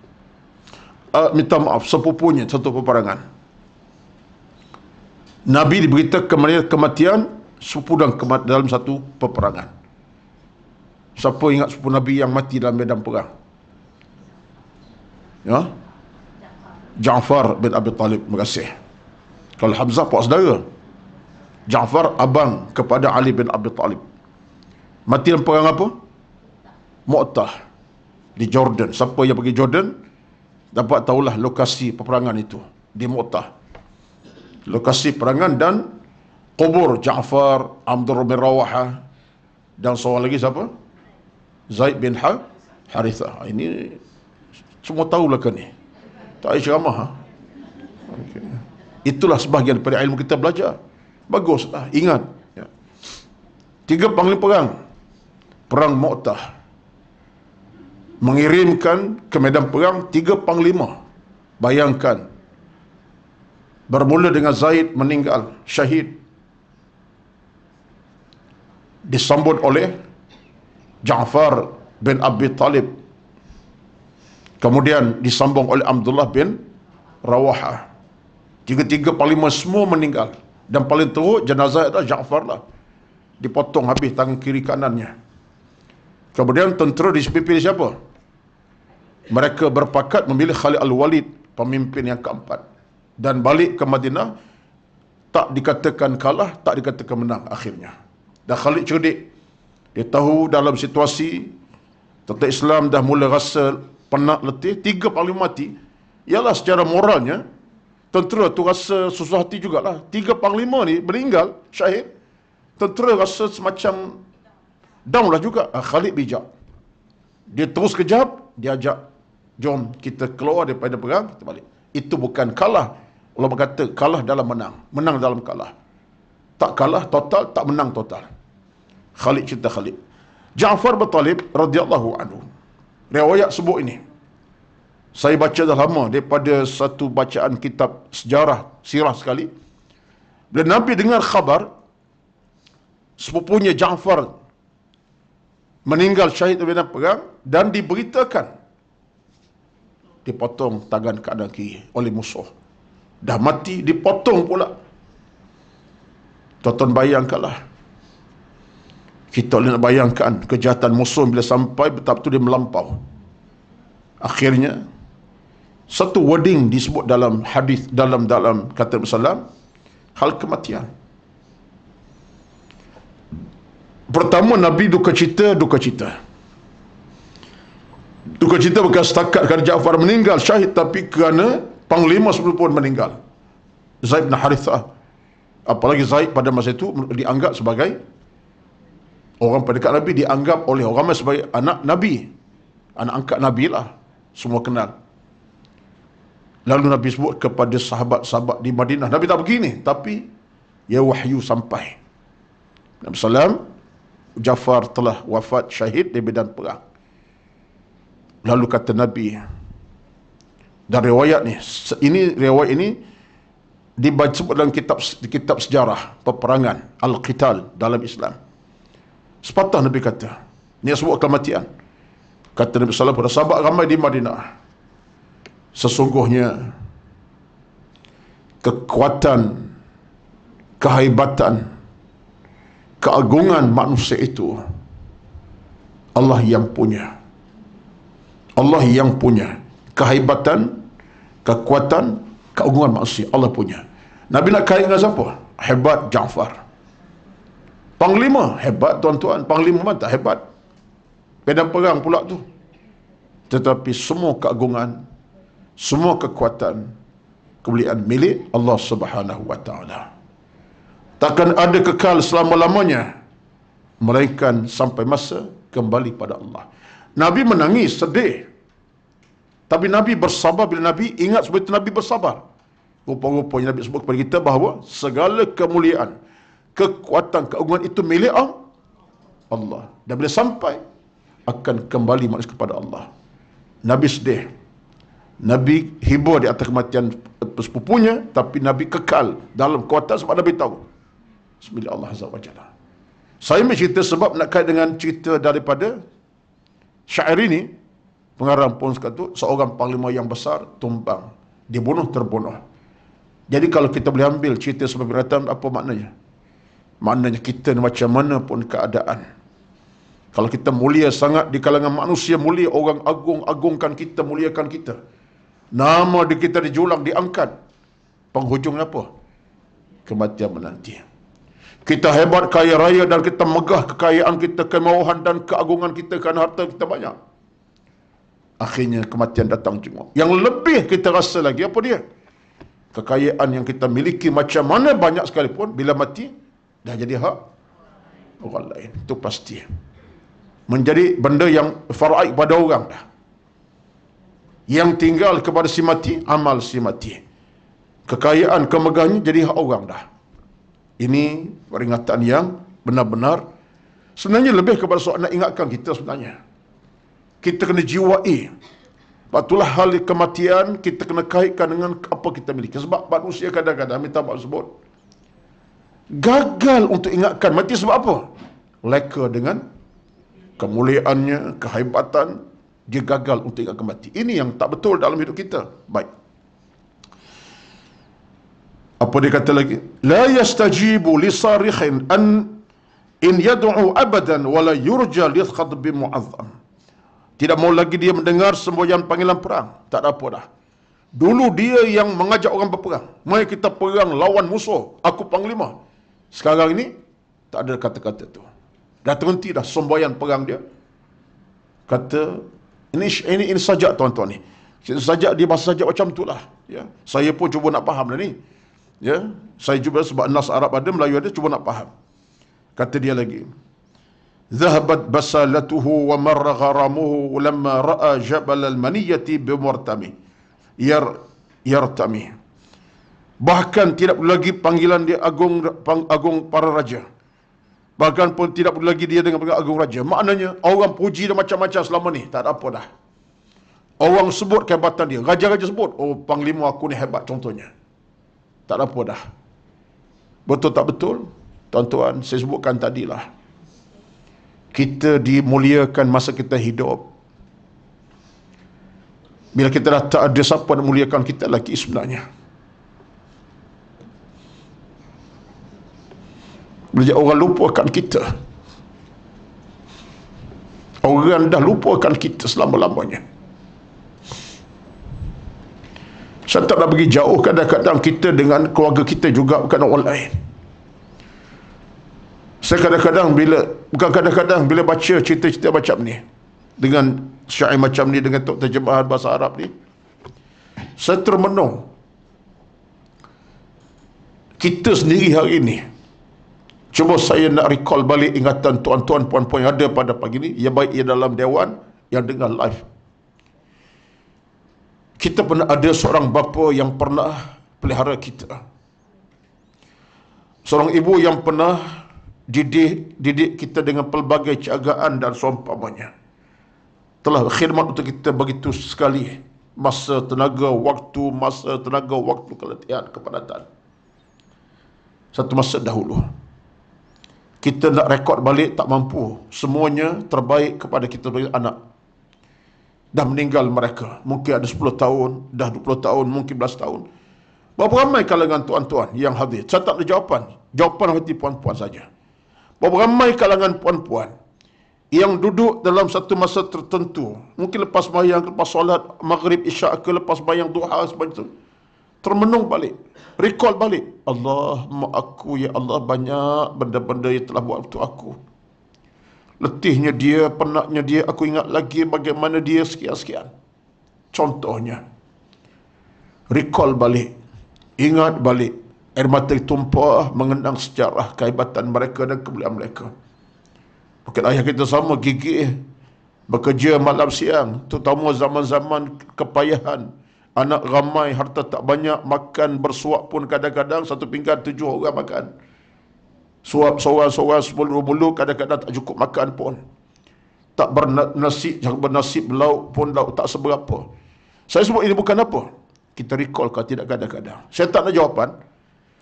Minta maaf, sepupunya satu peperangan. Nabi diberitakan kematian sepupu dalam satu peperangan. Siapa ingat sepupu Nabi yang mati dalam medan perang? Ya? Ja'far bin Abi Talib. Terima kasih. Kalau Hamzah pak saudara, Ja'far abang kepada Ali bin Abi Talib. Mati dalam perang apa? Mu'tah di Jordan. Siapa yang pergi Jordan dapat tahulah lokasi peperangan itu di Mu'tah. Lokasi perangan dan kubur Ja'far, Abdurrah bin Rawahah, dan seorang lagi siapa? Zaid bin Harithah. Ini semua tahu lah kan ni. Tak ada ceramah. Okay. Itulah sebahagian daripada ilmu kita belajar. Baguslah, ingat. Ya. 3 panglima perang. Perang Mu'tah. Mengirimkan ke medan perang 3 panglima. Bayangkan. Bermula dengan Zaid meninggal, syahid. Disambut oleh Ja'far bin Abi Talib. Kemudian disambung oleh Abdullah bin Rawahah. 3 panglima semua meninggal. Dan paling teruk jenazah adalah Ja'far lah. Dipotong habis tangan kiri kanannya. Kemudian tentera dipimpin siapa? Mereka berpakat memilih Khalid Al-Walid, pemimpin yang keempat. Dan balik ke Madinah, tak dikatakan kalah, tak dikatakan menang akhirnya. Dan Khalid cerdik. Dia tahu dalam situasi tentera Islam dah mula rasa penat, letih, 3 panglima mati. Ialah secara moralnya, tentera tu rasa susah hati jugalah. 3 panglima ni meninggal, syahid. Tentera rasa semacam down lah juga. Khalid bijak. Dia terus kejap, dia ajak, jom kita keluar daripada perang, kita balik. Itu bukan kalah. Ulama kata kalah dalam menang. Menang dalam kalah. Tak kalah total, tak menang total. Khalid cerita Khalid. Ja'far bin Talib radhiyallahu anhu. Riwayat sebut ini. Saya baca dah lama daripada satu bacaan kitab sejarah sirah sekali. Bila Nabi dengar khabar sepupunya Ja'far meninggal syahid dalam medan perang dan diberitakan dipotong tangan kanan kiri oleh musuh. Dah mati dipotong pula. Tuan-tuan bayangkanlah. Kita boleh nak bayangkan kejahatan musuh bila sampai betul-betul dia melampau. Akhirnya satu wording disebut dalam hadis, dalam kata Rasulullah, hal kematian. Pertama, Nabi duka cita. Duka cita bukan setakat kerana Ja'far meninggal syahid, tapi kerana panglima sebelum pun meninggal, Zaid bin Harithah. Apalagi Zaid pada masa itu dianggap sebagai orang pendekat Nabi, dianggap oleh orang ramai sebagai anak Nabi, anak angkat Nabi lah, semua kenal. Lalu Nabi sebut kepada sahabat-sahabat di Madinah, Nabi tak begini, tapi ya wahyu sampai. Nabi SAW, Ja'far telah wafat syahid di medan perang. Lalu kata Nabi, dan riwayat ini dibaca sebut dalam kitab sejarah peperangan Al-Qital dalam Islam. Sepatah Nabi kata, ni sebuah kematian. Kata Nabi SAW pada sahabat ramai di Madinah, sesungguhnya kekuatan, kehaibatan, keagungan manusia itu Allah yang punya. Allah yang punya kehaibatan, kekuatan, keagungan manusia, Allah punya. Nabi nak kait dengan siapa? Hebat Ja'far. Panglima hebat tuan-tuan, panglima tak hebat. Medan perang pula tu. Tetapi semua keagungan, semua kekuatan, kemuliaan milik Allah Subhanahu wa taala. Takkan ada kekal selama-lamanya, melainkan sampai masa kembali pada Allah. Nabi menangis, sedih. Tapi Nabi bersabar. Bila Nabi ingat sebab itu Nabi bersabar. Rupa-rupanya Nabi sebut kepada kita bahawa segala kemuliaan, kekuatan, keagungan itu milik Allah. Dan bila sampai, akan kembali manusia kepada Allah. Nabi sedih. Nabi hibur di atas kematian sepupunya, tapi Nabi kekal dalam kekuatan sebab Nabi tahu milik Allah Azza wa Jalla. Saya bercerita sebab nak kait dengan cerita daripada syair ini. Pengarang pun kata seorang panglima yang besar tumbang, dibunuh terbunuh. Jadi kalau kita boleh ambil cerita sebab beratan, apa maknanya? Maknanya kita ni macam mana pun keadaan, kalau kita mulia sangat di kalangan manusia, mulia, orang agungkan kita, muliakan kita, nama di kita dijulang, diangkat, penghujungnya apa? Kematian menanti. Kita hebat, kaya raya, dan kita megah kekayaan kita, kemewahan dan keagungan kita kerana harta kita banyak. Akhirnya kematian datang juga. Yang lebih kita rasa lagi, apa dia? Kekayaan yang kita miliki macam mana banyak sekalipun, bila mati, dah jadi hak orang lain. Itu pasti. Menjadi benda yang faraid pada orang dah. Yang tinggal kepada si mati, amal si mati. Kekayaan, kemegahannya jadi hak orang dah. Ini peringatan yang benar-benar sebenarnya lebih kepada soal nak ingatkan kita sebenarnya. Kita kena jiwai. Itulah hal kematian kita kena kaitkan dengan apa kita miliki. Sebab manusia kadang-kadang minta maaf sebut gagal untuk ingatkan mati sebab apa? Leka dengan kemuliaannya, kehebatan, dia gagal untuk ingatkan mati. Ini yang tak betul dalam hidup kita. Baik. Apa dia kata lagi? La yastajibu li sarikhin an in yad'u abadan wala yurja li khadbi mu'azzam. Tidak mau lagi dia mendengar semboyan panggilan perang. Tak ada apa dah. Dulu dia yang mengajak orang berperang. Mari kita perang lawan musuh. Aku panglima. Sekarang ini tak ada kata-kata tu. Dah terhenti dah semboyan perang dia. Kata ini sajak tuan-tuan ni. Sajak dia bahasa sajak macam itulah. Ya. Saya pun cuba nak faham dah ni. Ya, saya cuba sebab nas Arab ada, Melayu ada, cuba nak faham. Kata dia lagi, "Zahabat basalatuhu wa marra gharamuhu lamma ra'a jabal al-maniyati bimurtami." Yartami. Bahkan tidak perlu lagi panggilan dia agung para raja. Bahkan pun tidak perlu lagi dia dengan panggilan agung raja. Maknanya orang puji dia macam-macam selama ni, tak ada apa dah. Orang sebut kehebatan dia, raja-raja sebut, oh panglima aku ni hebat contohnya. Tak ada apa dah. Betul tak betul? Tuan-tuan, saya sebutkan tadilah. Kita dimuliakan masa kita hidup. Bila kita dah tak ada siapa nak muliakan kita lagi sebenarnya. Bila orang lupakan kita. Orang dah lupakan kita selama-lamanya. Saya tak nak pergi jauh, kadang-kadang kita dengan keluarga kita juga bukan orang lain. Saya kadang-kadang bila baca cerita-cerita macam ni, dengan syair macam ni, dengan terjemahan bahasa Arab ni, saya termenung. Kita sendiri hari ini, cuba saya nak recall balik ingatan tuan-tuan, puan-puan yang ada pada pagi ni, yang baik ia dalam dewan, yang dengar live. Kita pernah ada seorang bapa yang pernah pelihara kita. Seorang ibu yang pernah didik kita dengan pelbagai cagaan dan seumpamanya. Telah khidmat untuk kita begitu sekali. Masa, tenaga, waktu, keletihan, kepadatan. Satu masa dahulu. Kita nak rekod balik tak mampu. Semuanya terbaik kepada kita sebagai anak. Dah meninggal mereka. Mungkin ada 10 tahun, dah 20 tahun, mungkin 11 tahun. Berapa ramai kalangan tuan-tuan yang hadir? Saya tak ada jawapan. Jawapan hati puan-puan saja. Berapa ramai kalangan puan-puan yang duduk dalam satu masa tertentu, mungkin lepas sembahyang, lepas solat maghrib, isyak ke, lepas sembahyang duha, sebagainya itu, termenung balik, recall balik. Allah, mak aku, ya Allah, banyak benda-benda yang telah buat untuk aku. Letihnya dia, penatnya dia, aku ingat lagi bagaimana dia sekian-sekian. Contohnya, recall balik, ingat balik, air mata tumpah mengenang sejarah kehebatan mereka dan kemuliaan mereka. Mungkin ayah kita sama gigih, bekerja malam siang, terutama zaman-zaman kepayahan. Anak ramai, harta tak banyak, makan bersuap pun kadang-kadang satu pinggan 7 orang makan. Suap seorang-seorang 10 bulu, kadang-kadang tak cukup makan pun. Tak bernasib lauk pun lauk tak seberapa. Saya sebut ini bukan apa. Kita recall kah tidak kadang-kadang. Saya tak nak jawapan.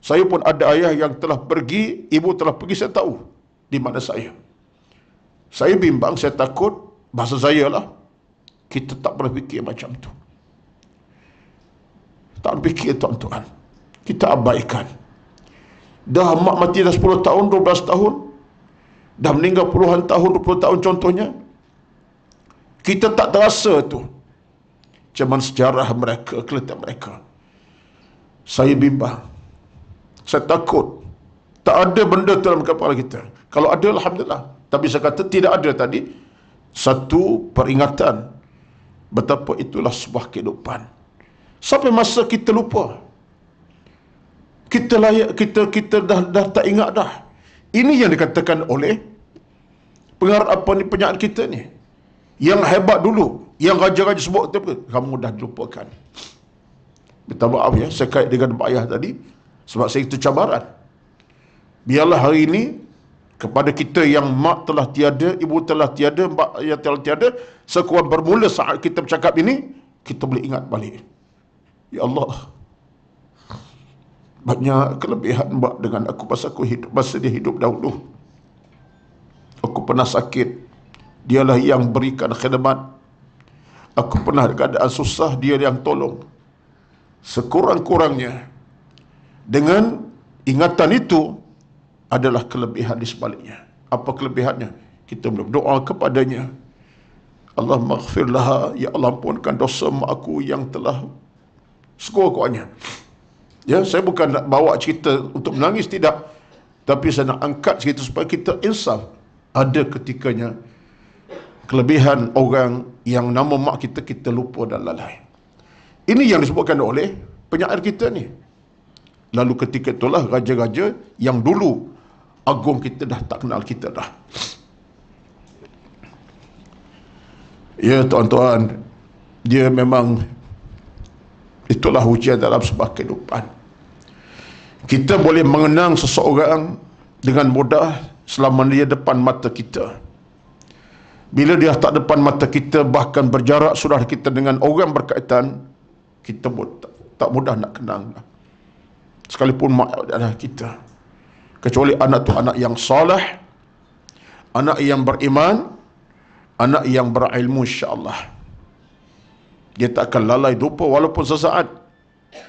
Saya pun ada ayah yang telah pergi, ibu telah pergi, saya tahu di mana saya. Saya bimbang, saya takut, bahasa saya lah, kita tak pernah fikir macam tu. Tak fikir tuan-tuan. Kita abaikan. Dah mak mati dah 10 tahun, 12 tahun. Dah meninggal puluhan tahun, 20 tahun contohnya. Kita tak terasa tu. Zaman sejarah mereka, kelihatan mereka. Saya bimbang. Saya takut. Tak ada benda tu dalam kepala kita. Kalau ada, alhamdulillah. Tapi saya kata tidak ada tadi. Satu peringatan. Betapa itulah sebuah kehidupan. Sampai masa kita lupa. kita layak, kita dah tak ingat dah. Ini yang dikatakan oleh penyair kita ni. Yang hebat dulu, yang raja-raja sebut apa? Kamu dah dilupakan. Minta maaf ya, saya kait dengan bayah tadi, sebab saya itu cabaran. Biarlah hari ini, kepada kita yang mak telah tiada, ibu telah tiada, mak yang telah tiada, sekurang bermula saat kita bercakap ini, kita boleh ingat balik. Ya Allah, banyak kelebihan mak dengan aku masa dia hidup dahulu. Aku pernah sakit, dialah yang berikan khidmat. Aku pernah keadaan susah, dia yang tolong. Sekurang-kurangnya, dengan ingatan itu, adalah kelebihan di sebaliknya. Apa kelebihannya? Kita berdoa kepadanya. Allah maghfirlah, ya Allah ampunkan dosa mak aku yang telah sekurang-kurangnya. Ya, saya bukan nak bawa cerita untuk menangis, tidak. Tapi saya nak angkat cerita supaya kita insaf. Ada ketikanya kelebihan orang yang nama mak kita lupa dan lalai. Ini yang disebutkan oleh penyair kita ni. Lalu ketika itulah raja-raja yang dulu agung kita dah tak kenal kita dah. Ya tuan-tuan, dia memang itulah ujian dalam sebuah kehidupan. Kita boleh mengenang seseorang dengan mudah selama dia depan mata kita. Bila dia tak depan mata kita, bahkan berjarak sudah kita dengan orang berkaitan, kita tak mudah nak kenang. Sekalipun mak adalah kita. Kecuali anak tu anak yang soleh, anak yang beriman, anak yang berilmu, insya-Allah. Dia tak akan lalai lupa walaupun sesaat.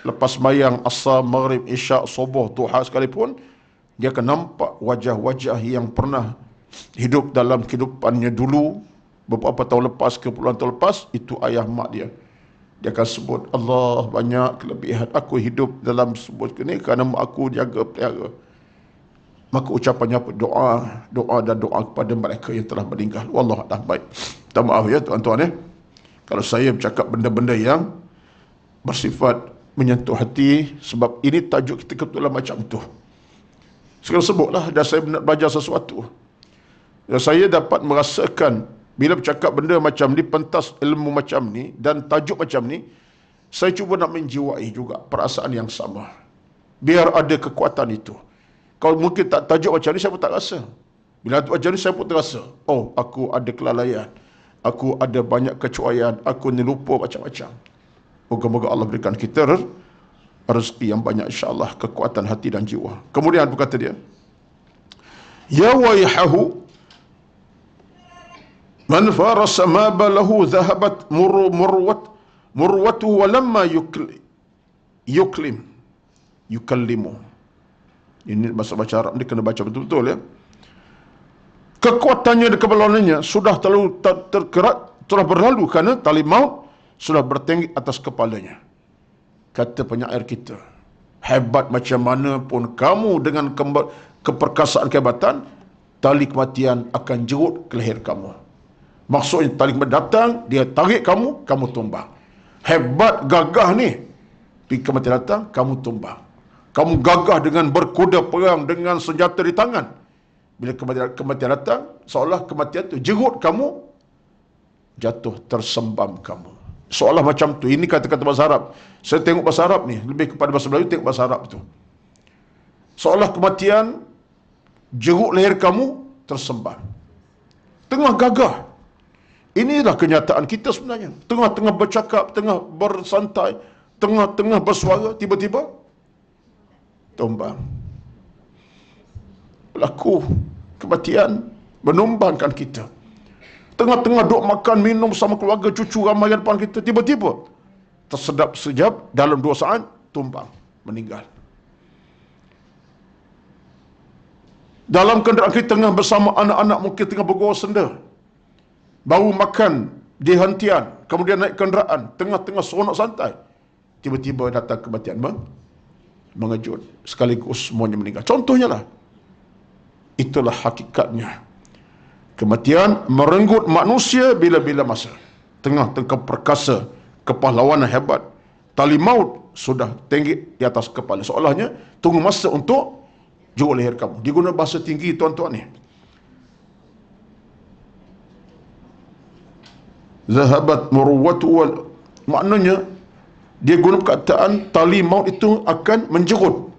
Lepas mayang asar, maghrib, isyak, subuh, duha sekalipun, dia akan nampak wajah-wajah yang pernah hidup dalam kehidupannya dulu, beberapa tahun lepas ke puluhan tahun lepas, itu ayah mak dia. Dia akan sebut, Allah banyak kelebihan aku hidup dalam sebut ini kerana mak aku jaga pelihara. Maka ucapannya apa? Doa dan doa kepada mereka yang telah meninggal. Wallahu a'lam. Baik. Minta maaf ya tuan-tuan ya. Kalau saya bercakap benda-benda yang bersifat menyentuh hati, sebab ini tajuk kita kebetulan macam tu. Sekarang sebutlah, dan saya nak belajar sesuatu. Dan saya dapat merasakan bila bercakap benda macam ni, pentas ilmu macam ni dan tajuk macam ni, saya cuba nak menjiwai juga perasaan yang sama. Biar ada kekuatan itu. Kalau mungkin tak tajuk macam ni, saya pun tak rasa. Bila tajuk macam ni, saya pun terasa, oh, aku ada kelalaian, aku ada banyak kecuaian, aku ni lupa macam-macam. Moga-moga Allah berikan kita rezeki yang banyak, insya-Allah, kekuatan hati dan jiwa. Kemudian berkata dia, ya wayhahu man farasa ma balahu dhahabat murwatuhu wa lamma yukallimu. Ini bahasa Arab ni kena baca betul-betul ya. Kekuatannya dan keberlawanannya sudah terlalu terkerat, telah berlalu kerana tali maut sudah bertinggi atas kepalanya. Kata penyair kita, hebat macam mana pun kamu dengan keperkasaan kehebatan, tali kematian akan jerut ke leher kamu. Maksudnya tali kematian datang, dia tarik kamu, kamu tumbang. Hebat gagah ni, tapi kematian datang, kamu tumbang. Kamu gagah dengan berkuda perang dengan senjata di tangan. Bila kematian datang, seolah kematian tu jerut kamu, jatuh tersembam kamu. Seolah macam tu. Ini kata-kata bahasa Arab. Saya tengok bahasa Arab ni, lebih kepada bahasa Melayu, tengok bahasa Arab tu. Seolah kematian jerut leher kamu, tersembam. Tengah gagah. Inilah kenyataan kita sebenarnya. Tengah-tengah bercakap, tengah bersantai, tengah-tengah bersuara, tiba-tiba tumbang. Berlaku kematian menumbangkan kita. Tengah-tengah duk makan, minum sama keluarga, cucu ramai depan kita, tiba-tiba tersedap sejap, dalam 2 saat, tumbang, meninggal. Dalam kenderaan kita tengah bersama anak-anak, mungkin tengah bergurau senda, baru makan di hentian, kemudian naik kenderaan, tengah-tengah seronok santai, tiba-tiba datang kematian mengejut, sekaligus semuanya meninggal. Contohnya lah, itulah hakikatnya. Kematian merenggut manusia bila-bila masa. Tengah-tengah perkasa, kepahlawanan hebat, tali maut sudah tinggi di atas kepala. Seolahnya tunggu masa untuk jauh leher kamu. Diguna bahasa tinggi tuan-tuan ni. Zahabat muruwatu wal, maknanya dia guna perkataan tali maut itu akan menjerut.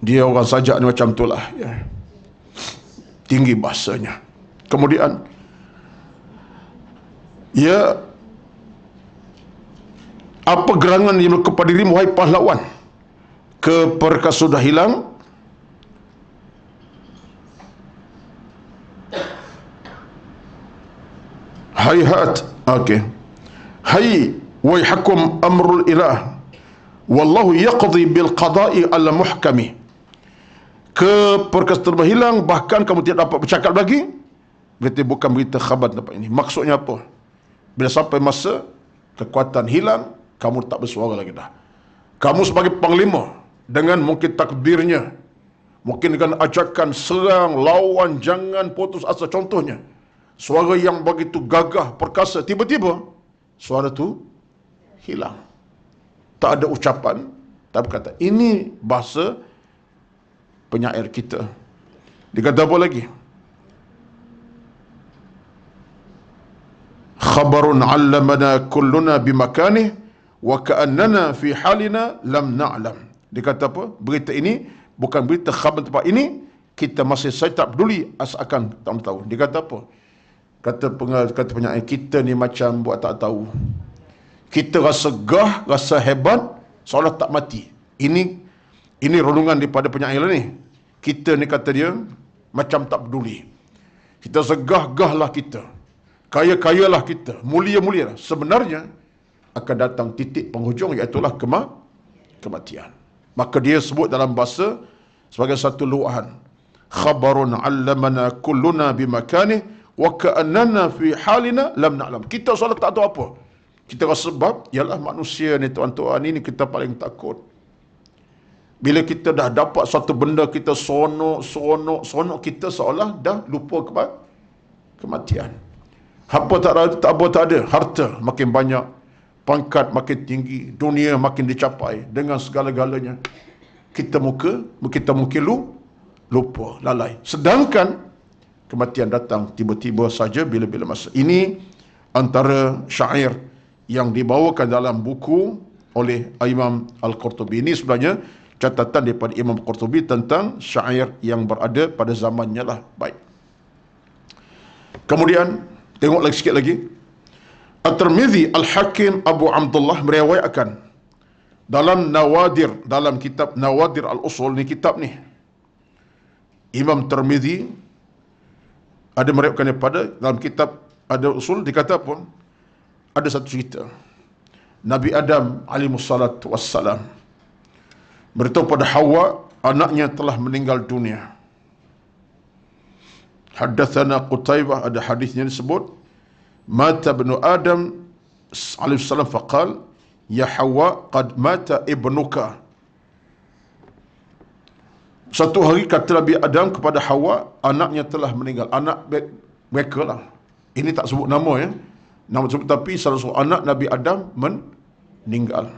Dia orang sajak ni macam itulah ya. Tinggi bahasanya. Kemudian ya, apa gerangan yang kepada dirimu wahai pahlawan, keperkasa sudah hilang. Hayhat, okey. Hai wahai hakum amrul ilah, wallahu yaqdi bil qada'i al muhkami. Keperkasa terhilang, bahkan kamu tidak dapat bercakap lagi. Berarti bukan berita khabar dapat ini. Maksudnya apa? Bila sampai masa kekuatan hilang, kamu tak bersuara lagi dah. Kamu sebagai panglima, dengan mungkin takbirnya, mungkin dengan ajakan serang, lawan, jangan putus asa, contohnya suara yang begitu gagah, perkasa, tiba-tiba suara tu hilang. Tak ada ucapan, tapi kata ini bahasa penyair kita. Dikata apa lagi? Khabarun 'allamana kulluna bimakanih wa ka'annana fi halina lam na'lam. Dikata apa? Berita ini bukan berita khabar tempat ini, kita masih saya tak peduli asalkan tak tahu. Dikata apa? Kata penyair, kita ni macam buat tak tahu. Kita rasa gah, rasa hebat, seolah tak mati. Ini renungan daripada penyair ni. Kita ni kata dia macam tak peduli. Kita segah-gahlah kita. Kaya-kayalah kita. Mulia-mulialah. Sebenarnya akan datang titik penghujung, iaitulah kematian. Maka dia sebut dalam bahasa sebagai satu luahan. Khabarun 'allamana kulluna bimakanih wa ka'annana fi halina lam na'lam. Kita seolah tak tahu apa. Kita rasa sebab ialah manusia ni tuan-tuan, ini kita paling takut. Bila kita dah dapat satu benda, kita seronok, kita seolah dah lupa kematian. Apa tak ada, harta makin banyak, pangkat makin tinggi, dunia makin dicapai dengan segala-galanya. Kita mungkin lupa, lalai. Sedangkan kematian datang tiba-tiba saja bila-bila masa. Ini antara syair yang dibawakan dalam buku oleh Imam Al-Qurtubi. Ini sebenarnya catatan daripada Imam Qurtubi tentang syair yang berada pada zamannya lah. Baik. Kemudian tengok lagi sikit lagi. At-Tirmidzi Al-Hakim Abu Abdullah meriwayatkan dalam Nawadir, dalam kitab Nawadir Al-Usul ni, kitab ni Imam Tirmidzi ada meriwayatkan daripada dalam kitab ada usul, dikata pun ada satu cerita. Nabi Adam alaihissalatu wassalam beritahu pada Hawa anaknya telah meninggal dunia. Haddatsana Qutaibah, ada hadisnya disebut mata ibnu Adam alaihissalam faqal ya Hawa qad mata ibnuka. Satu hari kata Nabi Adam kepada Hawa, anaknya telah meninggal. Anak mereka lah. Ini tak sebut nama ya. Nama sebut, tapi salah seorang anak Nabi Adam meninggal.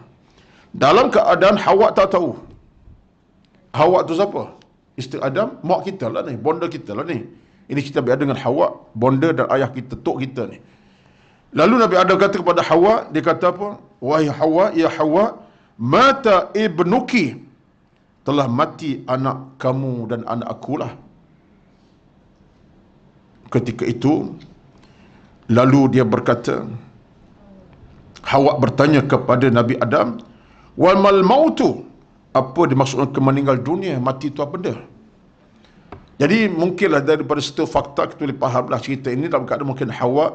Dalam keadaan Hawa tak tahu. Hawa tu siapa? Isteri Adam, mak kita lah ni, bonda kita lah ni. Ini kita berada dengan Hawa, bonda dan ayah kita, tok kita ni. Lalu Nabi Adam kata kepada Hawa, dia kata apa? Wahai Hawa, ya Hawa, mata ibnuki, telah mati anak kamu dan anak akulah. Ketika itu, lalu dia berkata, Hawa bertanya kepada Nabi Adam, wal mal mautu, apa dimaksudkan ke meninggal dunia, mati itu apa dia? Jadi mungkinlah daripada situ fakta kita boleh fahamlah cerita ini dalam keadaan mungkin Hawa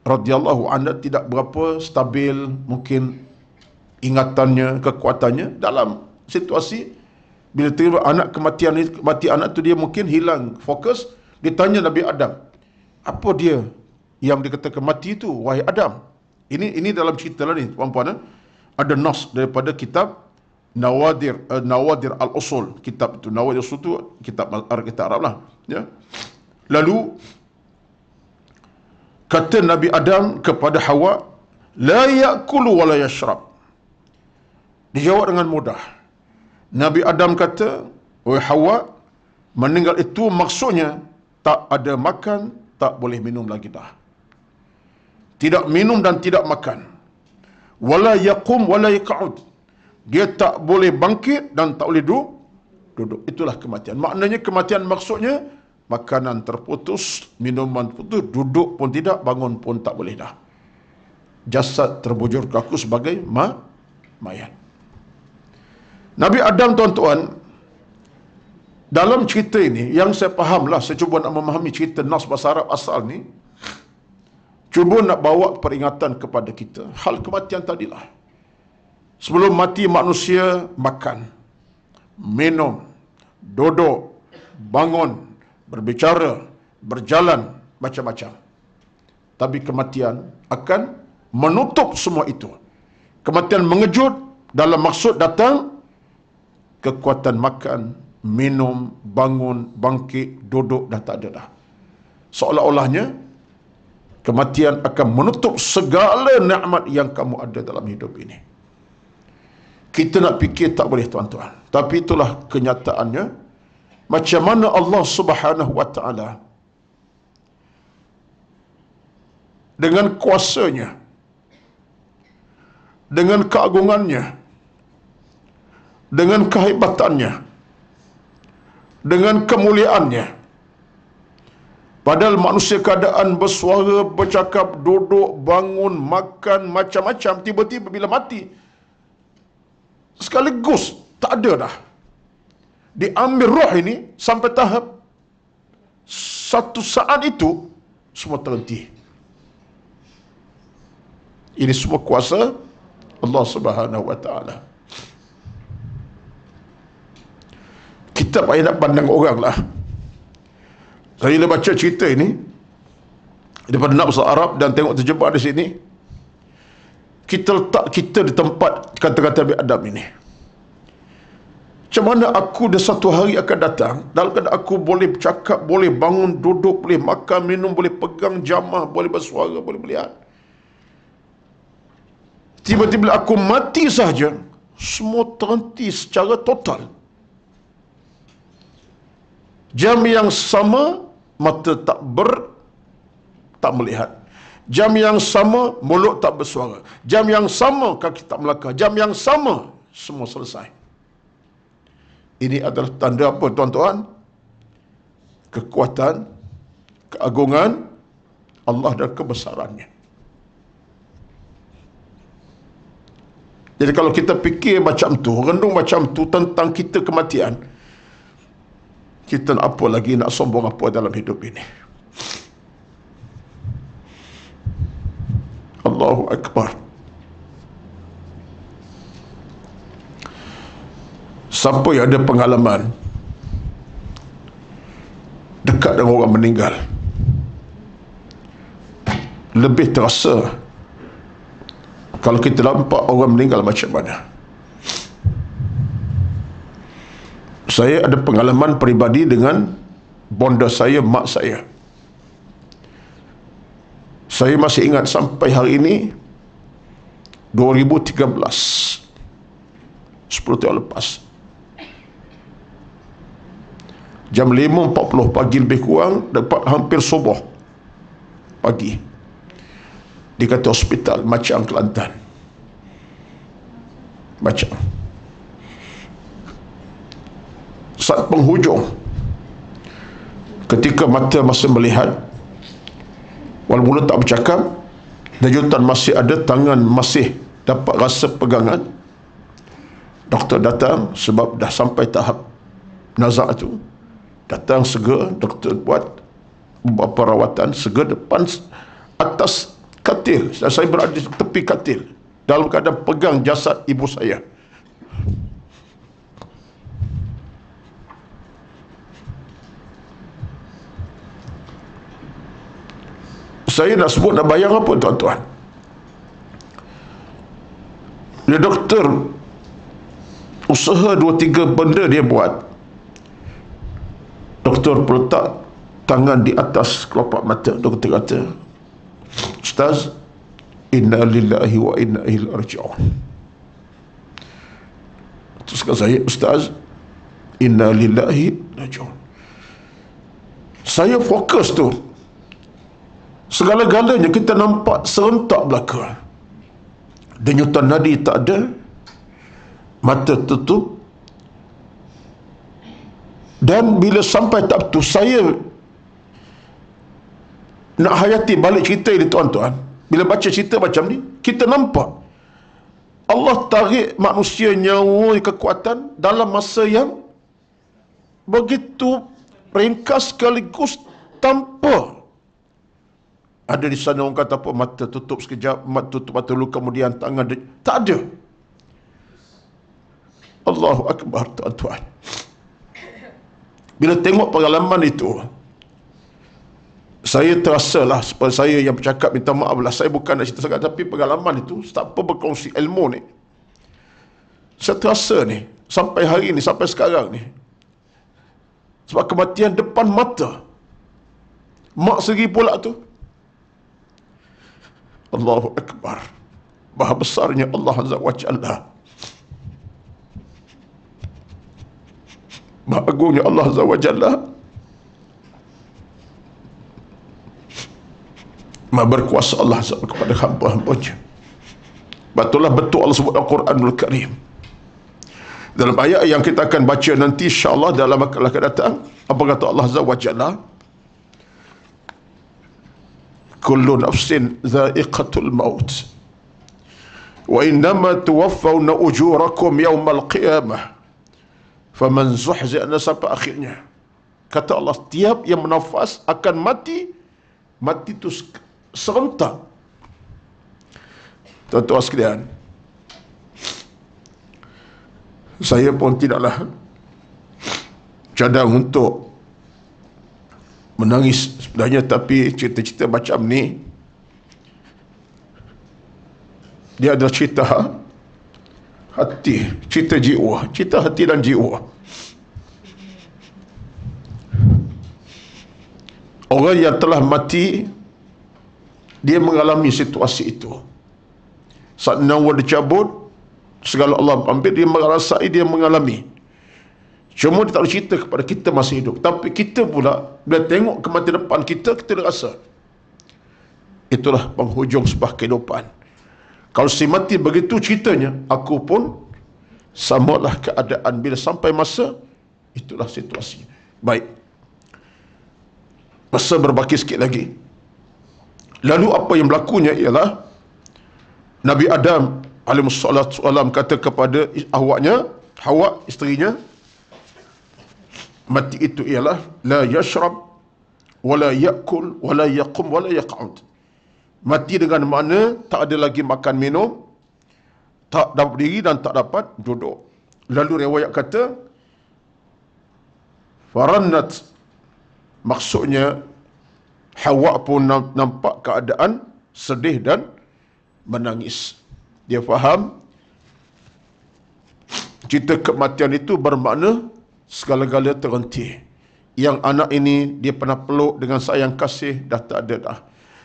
radhiyallahu anha tidak berapa stabil, mungkin ingatannya, kekuatannya dalam situasi bila terima anak kematian, mati anak tu dia mungkin hilang fokus. Ditanya Nabi Adam, apa dia yang dikatakan mati itu wahai Adam? Ini dalam cerita lah ni puan-puan. Ada nas daripada kitab Nawadir Al-Usul. Kitab itu Nawadir Al-Usul tu kitab Arab lah ya. Lalu Kata Nabi Adam kepada Hawa, la ya'kulu wa la yashrab. Dijawab dengan mudah. Nabi Adam kata, wahai Hawa, meninggal itu maksudnya tak ada makan, tak boleh minum lagi dah. Tidak minum dan tidak makan. Wala yaqum wala yaq'ud. Dia tak boleh bangkit dan tak boleh duduk. Itulah kematian. Maknanya kematian maksudnya makanan terputus, minuman putus, duduk pun tidak, bangun pun tak boleh dah. Jasad terbujur kaku sebagai mayat. Nabi Adam, tuan-tuan, dalam cerita ini, yang saya fahamlah, saya cuba nak memahami cerita Nas bahasa Arab asal ni, cuba nak bawa peringatan kepada kita hal kematian tadilah. Sebelum mati manusia makan, minum, duduk, bangun, berbicara, berjalan, macam-macam. Tapi kematian akan menutup semua itu. Kematian mengejut dalam maksud datang kekuatan makan, minum, bangun, bangkit, duduk dah tak ada dah. Seolah-olahnya kematian akan menutup segala nikmat yang kamu ada dalam hidup ini. Kita nak fikir tak boleh, tuan-tuan. Tapi itulah kenyataannya. Macam mana Allah Subhanahu wa ta'ala dengan kuasanya, dengan keagungannya, dengan kehebatannya, dengan kemuliaannya, padahal manusia keadaan bersuara, bercakap, duduk, bangun, makan, macam-macam, tiba-tiba bila mati sekaligus tak ada dah. Diambil roh ini sampai tahap satu saat itu semua terhenti. Ini semua kuasa Allah Subhanahu wa ta'ala. Kita payah nak pandang orang lah. Saya bila baca cerita ini daripada Nafs Arab dan tengok terjebak di sini, kita letak kita di tempat kata-kata Nabi Adam ini. Macam mana aku di satu hari akan datang dalam keadaan aku boleh bercakap, boleh bangun, duduk, boleh makan, minum, boleh pegang jamah, boleh bersuara, boleh melihat. Tiba-tiba aku mati sahaja, semua terhenti secara total. Jam yang sama mata tak melihat. Jam yang sama mulut tak bersuara. Jam yang sama kaki tak melangkah. Jam yang sama semua selesai. Ini adalah tanda apa, tuan-tuan? Kekuatan, keagungan Allah dan kebesarannya. Jadi kalau kita fikir macam tu, renung macam tu tentang kita kematian, kita nak apa lagi, nak sombong apa dalam hidup ini? Allahu Akbar. Siapa yang ada pengalaman dekat dengan orang meninggal, lebih terasa kalau kita nampak orang meninggal macam mana. Saya ada pengalaman peribadi dengan bonda saya, mak saya. Saya masih ingat sampai hari ini, 2013, 10 tahun lepas, jam 5.40 pagi lebih kurang, dapat hampir subuh pagi di kata hospital Macang, Kelantan. Macang. Saat penghujung, ketika mata masih melihat, walaupun mulut tak bercakap, denyutan masih ada, tangan masih dapat rasa pegangan, doktor datang sebab dah sampai tahap nazak tu. Datang segera, doktor buat beberapa rawatan, segera depan atas katil, dan saya berada di tepi katil dalam keadaan pegang jasad ibu saya. Saya nak sebut, nak bayang apa, tuan-tuan? Dia doktor usaha 2-3 benda dia buat. Doktor letak tangan di atas kelopak mata. Doktor kata, Ustaz, inna lillahi wa inna ilaihi raji'un. Terus kata saya, Ustaz, inna lillahi raji'un. Saya fokus tu. Segala-galanya kita nampak serentak belaka. Denyutan nadi tak ada, mata tutup. Dan bila sampai tahap tu, saya nak hayati balik cerita ini, tuan-tuan. Bila baca cerita macam ni, kita nampak Allah tarik manusia nyawa kekuatan dalam masa yang begitu ringkas sekaligus, tanpa ada di sana orang kata apa, mata tutup sekejap, mata tutup mata dulu, kemudian tangan tak ada. Allahu Akbar, tuan-tuan. Bila tengok pengalaman itu, saya terasalah, seperti saya yang bercakap, minta maaf lah, saya bukan nak cerita sangat, tapi pengalaman itu, tak apa berkongsi ilmu ni, saya terasa ni, sampai hari ni, sampai sekarang ni, sebab kematian depan mata mak sendiri pula tu. Allahu Akbar. Maha besarnya Allah Azza wa Jalla, maha agungnya Allah Azza wa Jalla, maha berkuasa Allah kepada hamba-hambanya. Betullah betul Allah sebut Al-Quranul Karim dalam ayat yang kita akan baca nanti insya-Allah dalam makalah akan datang. Apa kata Allah Azza wa Jalla? Kullu nafsin dha'iqatul maut wa innama tuwaffawna ujurakum yawmal qiyamah faman zuhzi'a, sampai akhirnya. Kata Allah, tiap yang bernafas akan mati. Mati itu serentak. Tuan-tuan sekalian, saya pun tidaklah cadang untuk menangis sebenarnya, tapi cerita-cerita macam ni, dia adalah cerita hati, cerita jiwa, cerita hati dan jiwa. Orang yang telah mati, dia mengalami situasi itu. Saat nyawa dicabut, segala Allah ambil, dia merasai, dia mengalami. Cuma dia tak boleh cerita kepada kita masih hidup. Tapi kita pula, bila tengok kematian depan kita, kita rasa itulah penghujung sebuah kehidupan. Kalau si mati begitu ceritanya, aku pun samalah keadaan bila sampai masa, itulah situasi. Baik, masa berbaki sikit lagi. Lalu apa yang berlakunya ialah Nabi Adam alaihissalam kata kepada awaknya, Hawa, isterinya, mati itu ialah la yashrab wala yakul wala yaqum wala yaq'ud. Mati dengan makna tak ada lagi makan minum, tak dapat berdiri dan tak dapat duduk. Lalu riwayat kata farannat, maksudnya Hawa pun nampak keadaan sedih dan menangis. Dia faham cerita kematian itu bermakna segala-gala terhenti. Yang anak ini dia pernah peluk dengan sayang kasih, dah tak ada dah.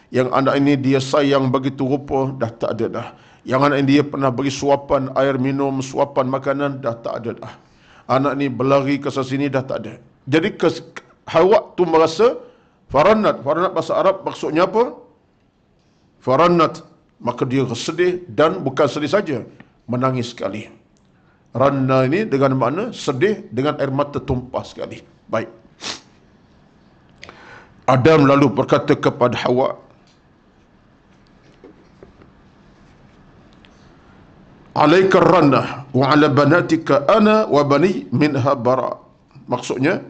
Yang anak ini dia sayang begitu rupa, dah tak ada dah. Yang anak ini dia pernah beri suapan air minum, suapan makanan, dah tak ada dah. Anak ini berlari ke sini, dah tak ada. Jadi Hawa tu merasa farannat. Farannat bahasa Arab maksudnya apa? Farannat, maka dia sedih, dan bukan sedih saja, menangis sekali. Ranna ini dengan makna sedih dengan air mata tumpah sekali. Baik. Adam lalu berkata kepada Hawa, alaika ranna wa ala banatika ana wa bani minha bara. Maksudnya,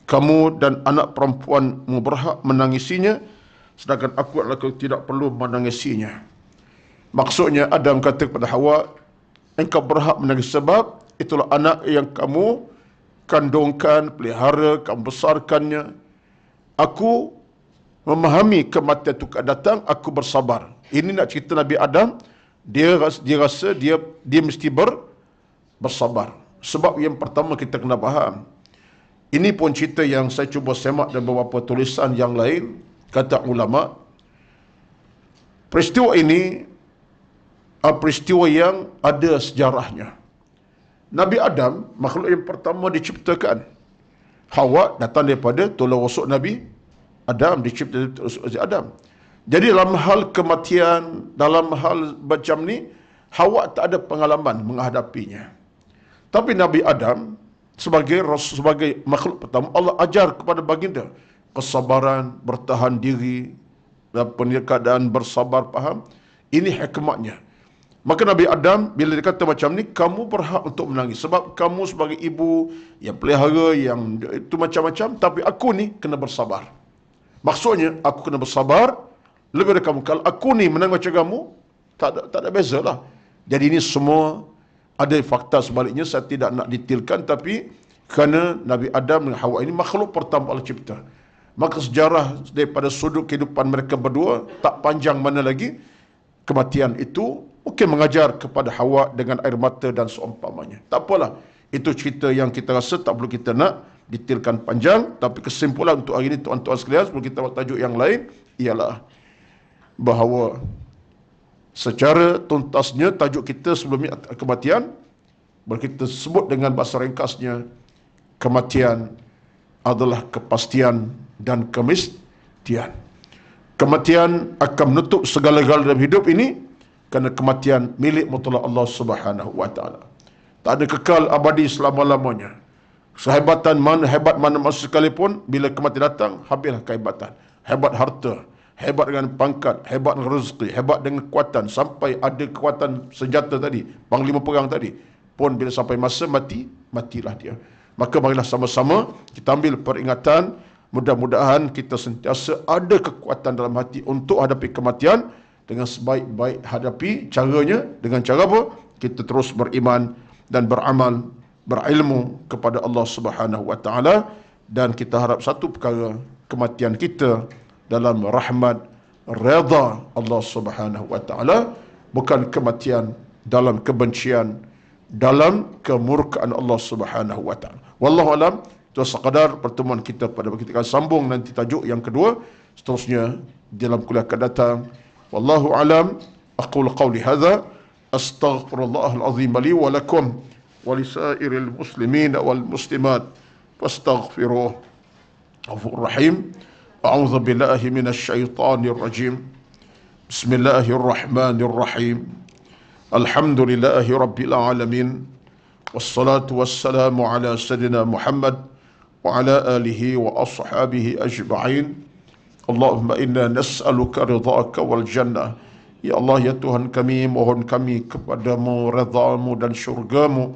kamu dan anak perempuanmu berhak menangisinya, sedangkan aku adalah tidak perlu menangisinya. Maksudnya Adam kata kepada Hawa, engkau berhak menangis sebab itulah anak yang kamu kandungkan, pelihara, kamu besarkannya. Aku memahami kematian itu akan datang, aku bersabar. Ini nak cerita Nabi Adam, dia rasa dia mesti bersabar. Sebab yang pertama kita kena faham, ini pun cerita yang saya cuba semak dan beberapa tulisan yang lain, kata ulama, Peristiwa ini peristiwa yang ada sejarahnya. Nabi Adam, makhluk yang pertama diciptakan. Hawa datang daripada tulang rusuk Nabi Adam, dicipta dari Adam. Jadi dalam hal kematian, dalam hal macam ni, Hawa tak ada pengalaman menghadapinya. Tapi Nabi Adam sebagai makhluk pertama, Allah ajar kepada baginda kesabaran, bertahan diri, keadaan bersabar, faham? Ini hikmatnya. Maka Nabi Adam bila dia kata macam ni, kamu berhak untuk menangis sebab kamu sebagai ibu yang pelihara, yang itu macam-macam, tapi aku ni kena bersabar. Maksudnya aku kena bersabar lebih dari kamu. Kalau aku ni menang macam kamu, tak ada beza lah. Jadi ini semua ada fakta sebaliknya, saya tidak nak detailkan, tapi kerana Nabi Adam dan Hawa ini makhluk pertama Allah cipta, maka sejarah daripada sudut kehidupan mereka berdua tak panjang mana lagi, kematian itu mungkin mengajar kepada Hawa dengan air mata dan seumpamanya. Tak apalah, itu cerita yang kita rasa tak perlu kita nak detailkan panjang. Tapi kesimpulan untuk hari ini, tuan-tuan sekalian, sebelum kita buat tajuk yang lain, ialah bahawa secara tuntasnya tajuk kita sebelum ini kematian, boleh kita sebut dengan bahasa ringkasnya, kematian adalah kepastian dan kemestian. Kematian akan menutup segala-galanya dalam hidup ini, kerana kematian milik mutlak Allah Subhanahu wa taala. Tak ada kekal abadi selama-lamanya. Sehebatan mana, hebat mana masa sekalipun, bila kematian datang, habislah kehebatan. Hebat harta, hebat dengan pangkat, hebat dengan rezeki, hebat dengan kekuatan, sampai ada kekuatan senjata tadi, panglima perang tadi, pun bila sampai masa matilah dia. Maka marilah sama-sama kita ambil peringatan, mudah-mudahan kita sentiasa ada kekuatan dalam hati untuk hadapi kematian dengan sebaik-baik hadapi. Caranya dengan cara apa? Kita terus beriman dan beramal, berilmu kepada Allah Subhanahu wa taala, dan kita harap satu perkara, kematian kita dalam rahmat redha Allah Subhanahu wa taala, bukan kematian dalam kebencian, dalam kemurkaan Allah Subhanahu wa taala. Wallahu alam. Itu sekadar pertemuan kita pada kita akan sambung nanti tajuk yang kedua seterusnya dalam kuliah akan datang. Wallahu alam. Aqulu qawli hadza, astaghfirullahal azim li wa lakum wa lisairil muslimin wal muslimat fastaghfiruh. Ghafurur rahim. A'udzu billahi minasy syaithanir rajim. Bismillahirrahmanirrahim. Alhamdulillahi rabbil alamin. Wassalatu wassalamu ala sayyidina Muhammad wa ala alihi wa ashabihi ajma'in. Allahumma inna nas'aluka ridhaka wal jannah. Ya Allah, ya Tuhan kami, mohon kami kepadamu redha-Mu dan syurga-Mu.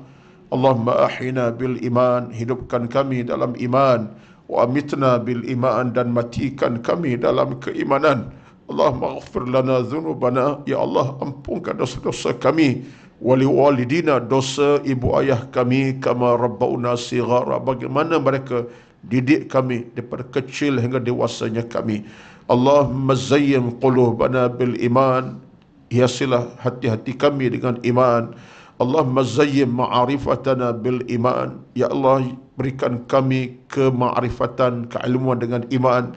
Allahumma ahina bil iman, hidupkan kami dalam iman. Wa amitna bil iman, dan matikan kami dalam keimanan. Allahumma ighfir lana dhunubana, ya Allah ampunkan dosa-dosa kami. Wali walidina, dosa ibu ayah kami, kama rabbauna sighara, bagaimana mereka didik kami daripada kecil hingga dewasanya kami. Allahumma zayyin qulubana bil iman, hiasilah hati-hati kami dengan iman. Allahumma zayyin ma'arifatana bil iman, ya Allah berikan kami kema'rifatan, keilmuan dengan iman.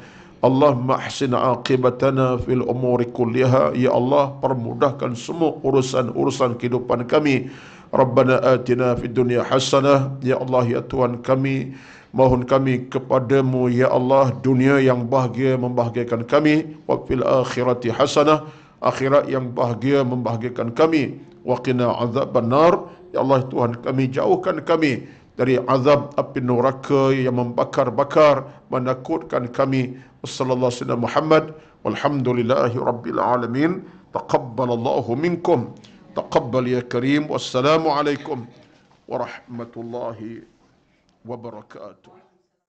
Allahumma ahsin aqibatana fil umuri kulliha, ya Allah permudahkan semua urusan-urusan kehidupan kami. Rabbana atina fid dunya hasanah, ya Allah ya Tuhan kami, mohon kami kepadamu ya Allah dunia yang bahagia membahagiakan kami, wa fil akhirati hasanah, akhirat yang bahagia membahagiakan kami, wa qina azaban nar, ya Allah Tuhan kami jauhkan kami dari azab api neraka yang membakar-bakar, menakutkan kami. Wassallallahu alaihi wasallam Muhammad, walhamdulillahi rabbil alamin. Taqabbalallahu minkum, taqabbal ya karim. Wassalamu alaikum warahmatullahi wabarakatuh.